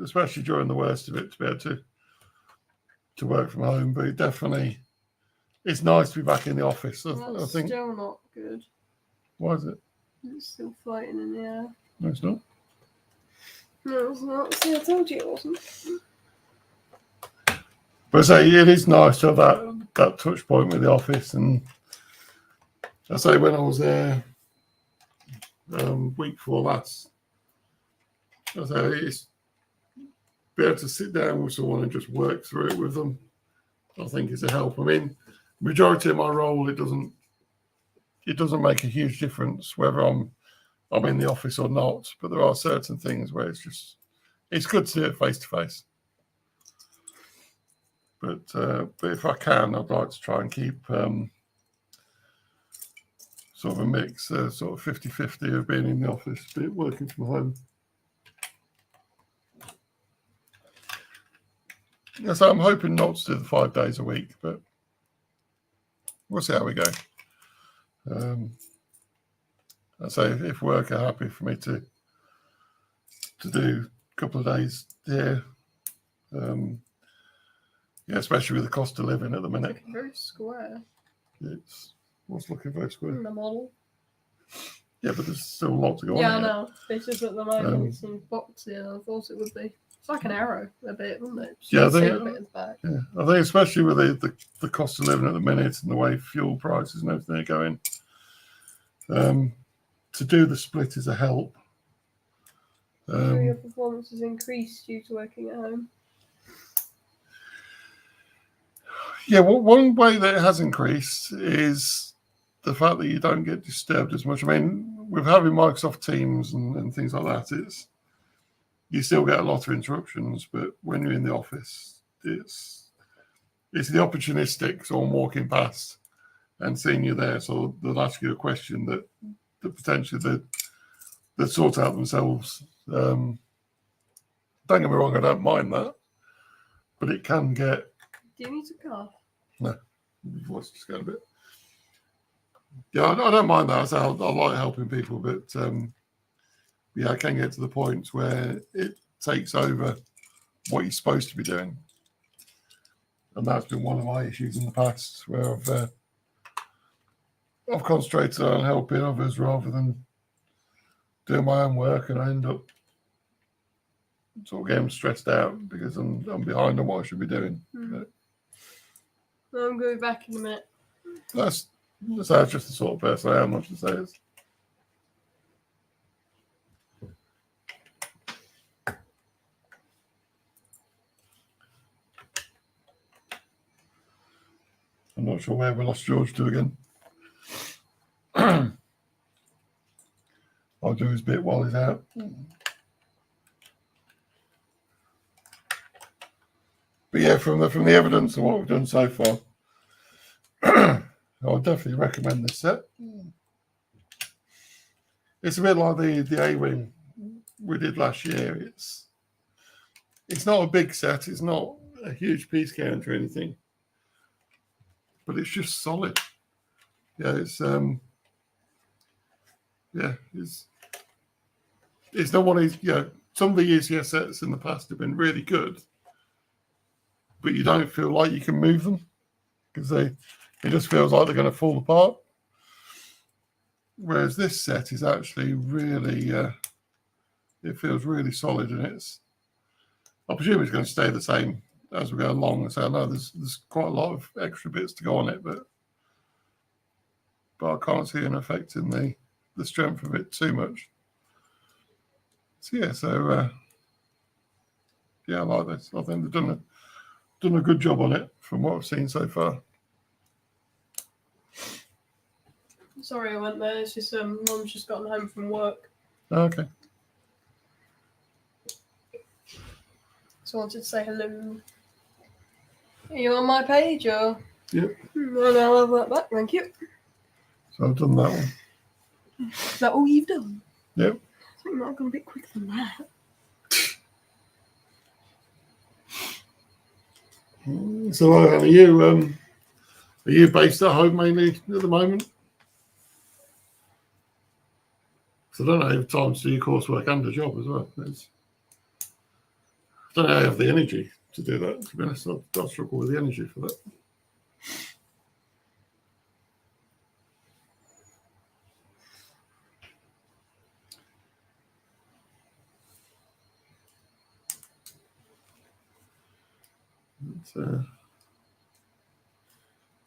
especially during the worst of it, to be able to work from home. But it's nice to be back in the office. I think. Still not good. Why is it? It's still floating in the air. No, it's not. No, it's not. See, I told you it wasn't. But I say it is nice to have that touch point with the office, and I say when I was there week before last, I say it's be able to sit down with someone and just work through it with them. I think is a help. I mean, majority of my role it doesn't make a huge difference whether I'm in the office or not. But there are certain things where it's good to do it face to face. But if I can, I'd like to try and keep sort of a mix, sort of 50-50 of being in the office, but working from home. Yeah, so I'm hoping not to do the 5 days a week, but we'll see how we go. I say if work are happy for me to do a couple of days here, yeah, especially with the cost of living at the minute. It's very square. What's looking very square? In the model. Yeah, but there's still a lot to go on. Yeah, I know. It's just at the moment it seems boxy, and I thought it would be. It's like an arrow a bit, isn't it? Yeah, I think I think especially with the cost of living at the minute and the way fuel prices and everything are going, to do the split is a help. Your performance has increased due to working at home. Yeah, well, one way that it has increased is the fact that you don't get disturbed as much. I mean, with having Microsoft Teams and things like that, you still get a lot of interruptions, but when you're in the office, it's the opportunistic someone walking past and seeing you there, so they'll ask you a question that potentially they sort out themselves. Don't get me wrong, I don't mind that, but it can get. Do you need to cough? No, your voice just got a bit. Yeah, I don't mind that. I like helping people, but yeah, I can get to the point where it takes over what you're supposed to be doing, and that's been one of my issues in the past, where I've concentrated on helping others rather than doing my own work, and I end up sort of getting stressed out because I'm behind on what I should be doing. But I'm going back in a minute. That's just the sort of person I am, much to say is. I'm not sure where we lost George to again. I'll do his bit while he's out. But yeah, from the evidence of what we've done so far, I would definitely recommend this set. It's a bit like the A-Wing we did last year. it's not a big set. It's not a huge piece count or anything, but it's just solid. Yeah, it's not one of these. Some of the UCS sets in the past have been really good, but you don't feel like you can move them because it just feels like they're going to fall apart. Whereas this set is actually really, it feels really solid, and I presume it's going to stay the same as we go along. So I know there's quite a lot of extra bits to go on it, but I can't see an effect in the strength of it too much. So I like this. I think they've done a good job on it from what I've seen so far. Sorry I went there. It's just Mum's just gotten home from work. Okay. So I wanted to say hello. Are you on my page or? Yep. Well, I'll have that back. Thank you. So I've done that one. Is that all you've done? Yep. I think I've gone a bit quicker than that. So are you based at home mainly at the moment? So I don't know if you have time to do your coursework and a job as well. I don't know how I have the energy to do that. To be honest, I struggle with the energy for that.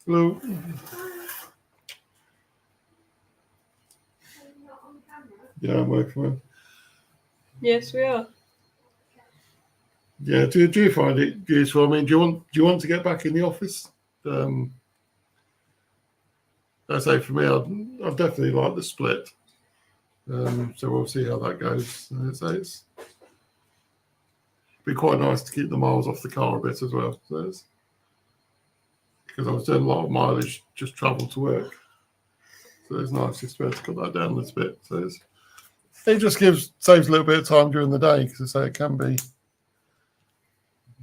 Hello. Yeah, I'm working with. Yes, we are. Yeah, do you find it useful? I mean, do you want to get back in the office? I say for me, I'd definitely like the split. So we'll see how that goes. It's be quite nice to keep the miles off the car a bit as well. So because I was doing a lot of mileage, just travel to work. So it's nice just to be able to cut that down a little bit. So it just saves a little bit of time during the day, because I say it can be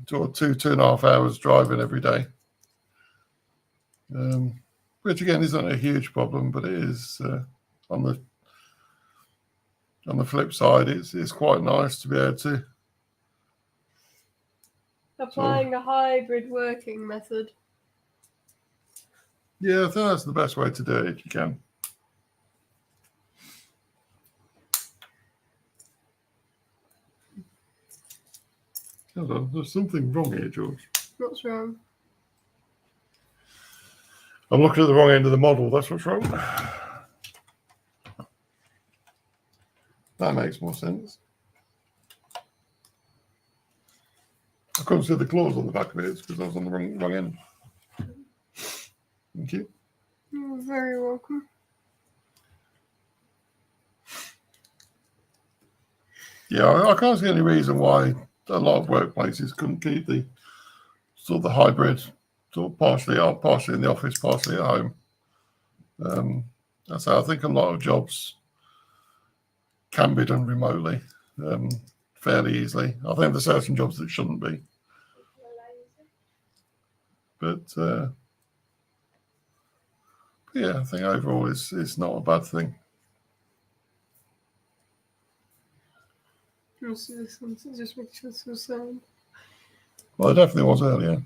sort of 2.5 hours driving every day. Which again isn't a huge problem, but it is on the flip side, it's quite nice to be able to Applying a hybrid working method. Yeah, I think that's the best way to do it if you can. Hold on, there's something wrong here, George. What's wrong? I'm looking at the wrong end of the model. That's what's wrong. That makes more sense. I couldn't see the claws on the back of it. It's because I was on the wrong end. Thank you. You're very welcome. Yeah, I can't see any reason why a lot of workplaces couldn't keep the sort of the hybrid, sort of partially in the office, partially at home. So I think a lot of jobs can be done remotely fairly easily. I think there's certain jobs that shouldn't be. But yeah, I think overall it's not a bad thing. This just makes sense of sound. Well, it definitely was earlier.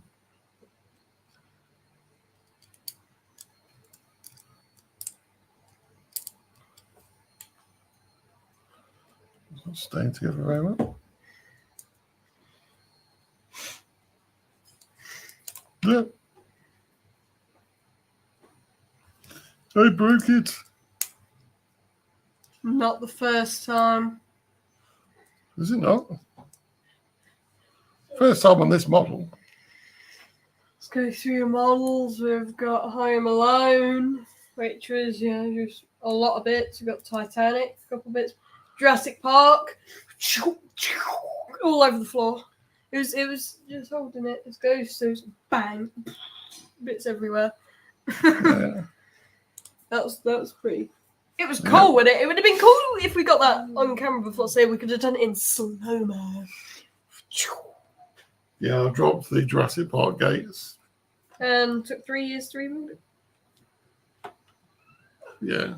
It's not staying together very well. Yeah. I broke it. Not the first time. Is it not? First time on this model. Let's go through your models. We've got Home Alone, which was, just a lot of bits. We've got Titanic, a couple of bits. Jurassic Park, all over the floor. It was just holding it. It's Ghosts, bang, bits everywhere. Yeah. That was pretty. It was cool with it. It would have been cool if we got that on camera before. Say we could have done it in slow mo. Yeah, I dropped the Jurassic Park gates. And took 3 years to remove it. Yeah.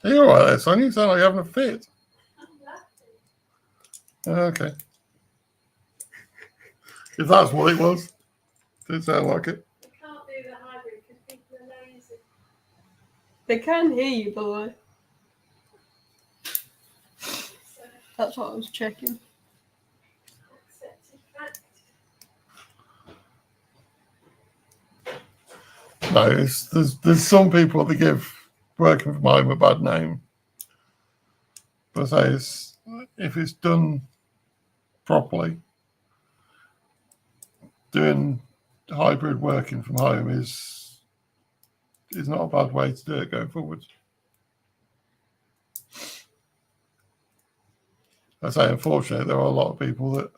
Are you alright there, son? You sound like you're having a fit. Okay. If that's what it was, didn't sound like it. I can't do the hybrid because people are lazy. They can hear you, by the way. That's what I was checking. No, there's some people that give working from home a bad name. But I say if it's done properly, doing hybrid working from home is not a bad way to do it going forward. I say, unfortunately, there are a lot of people that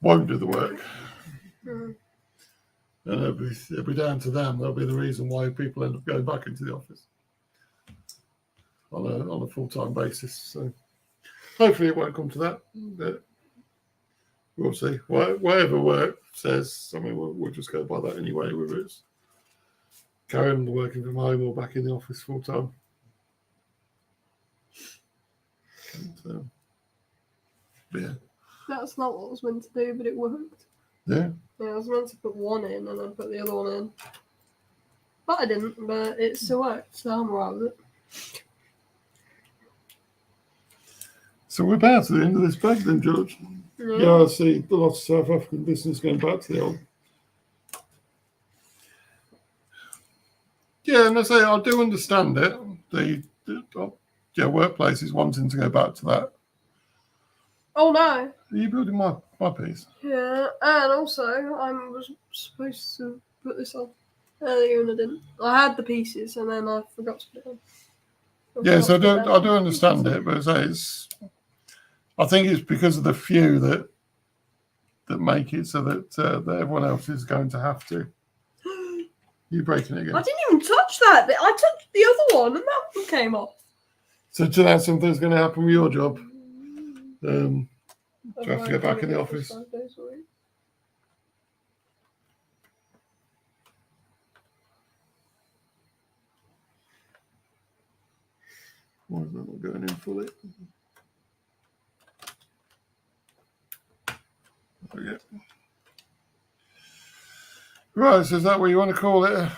won't do the work. Mm. And it'll be down to them. That'll be the reason why people end up going back into the office on a full-time basis. So hopefully it won't come to that. But we'll see. Whatever work says, I mean, we'll just go by that anyway, whether it's carrying on working from home or back in the office full-time. And, yeah. That's not what I was meant to do, but it worked. Yeah. Yeah, I was meant to put one in and then put the other one in. But I didn't, but it still worked, so I'm alright with it. So we're about to the end of this bag then, George. Yeah, I see a lot of South African business going back to the old. Yeah, and I say I do understand it. The workplaces wanting to go back to that. Oh no. Are you building my piece? Yeah, and also I was supposed to put this on earlier and I didn't. I had the pieces and then I forgot to put it on. Yes, I do understand it, but I think it's because of the few that make it so that everyone else is going to have to. You breaking it again? I didn't even touch that bit. I touched the other one and that one came off. So do you know something's going to happen with your job? Do you have to go back in the office? Why is that not going in fully? Okay. Right, so is that what you want to call it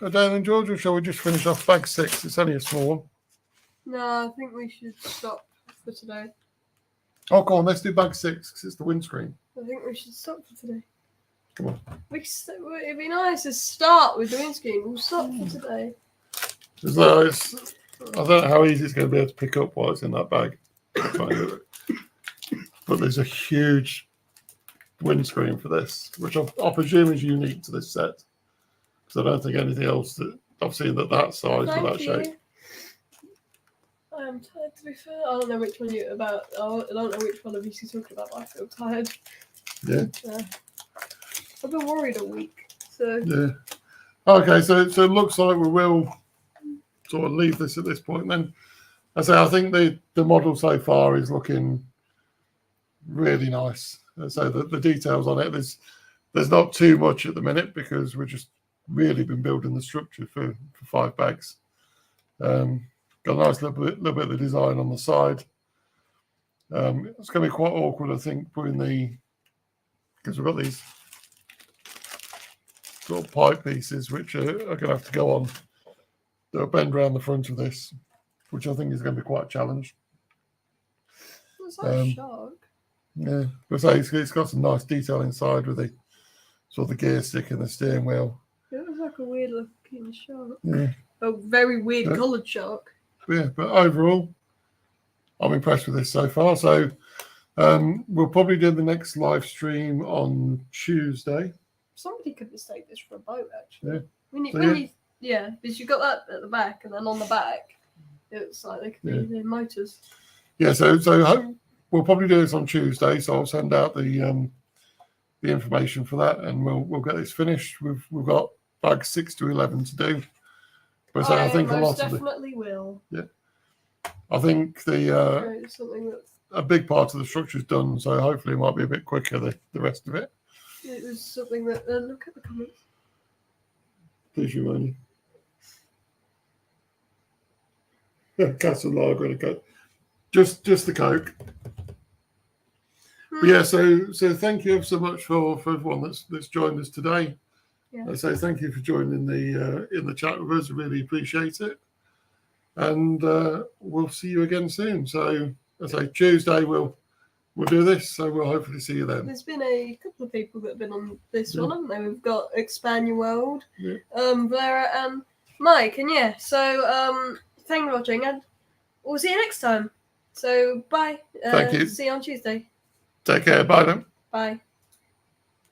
a day then, George, or shall we just finish off bag 6? It's only a small one. No, I think we should stop for today. Oh, come on, let's do bag 6 because it's the windscreen. I think we should stop for today. Come on. It'd be nice to start with the windscreen. We'll stop for today. I don't know how easy it's going to be able to pick up while it's in that bag. But there's a huge windscreen for this, which I presume is unique to this set. Because I don't think anything else that I've seen that size with that shape. I am tired, to be fair. I don't know which one you're about. I don't know which one of you you're talking about, but I feel tired. Yeah. I've been worried a week, so. Yeah. Okay, so it looks like we will sort of leave this at this point. Then, I think the model so far is looking really nice. So the details on it, there's not too much at the minute because we've just really been building the structure for 5 bags. Got a nice little bit of the design on the side. It's going to be quite awkward, I think, because we've got these sort of pipe pieces which are going to have to go on. They'll bend around the front of this, which I think is going to be quite a challenge. It's like a shark. Yeah, but it's got some nice detail inside with the sort of the gear stick and the steering wheel. It looks like a weird looking shark. Yeah. A very weird coloured shark. Yeah, but overall, I'm impressed with this so far. So we'll probably do the next live stream on Tuesday. Somebody could mistake this for a boat, actually. Yeah. Because you've got that at the back, and then on the back, it's like they could be the motors. Yeah, so we'll probably do this on Tuesday. So I'll send out the information for that, and we'll get this finished. We've got bags 6 to 11 to do. But so I think a most lot of definitely will. I think the Right, something that a big part of the structure is done, so hopefully it might be a bit quicker the rest of it. it was something that look at the comments. Please remind me. Castle Lager, Coke. Just the Coke. But yeah, so thank you so much for everyone that's joined us today. Yeah. I say thank you for joining in the chat with us. I really appreciate it. And we'll see you again soon. So as I say, Tuesday we'll do this. So we'll hopefully see you then. There's been a couple of people that have been on this one, haven't they? We've got Expand Your World, Vera and Mike. And yeah, so thank you for watching, and we'll see you next time. So bye. Thank you. See you on Tuesday. Take care. Bye then. Bye.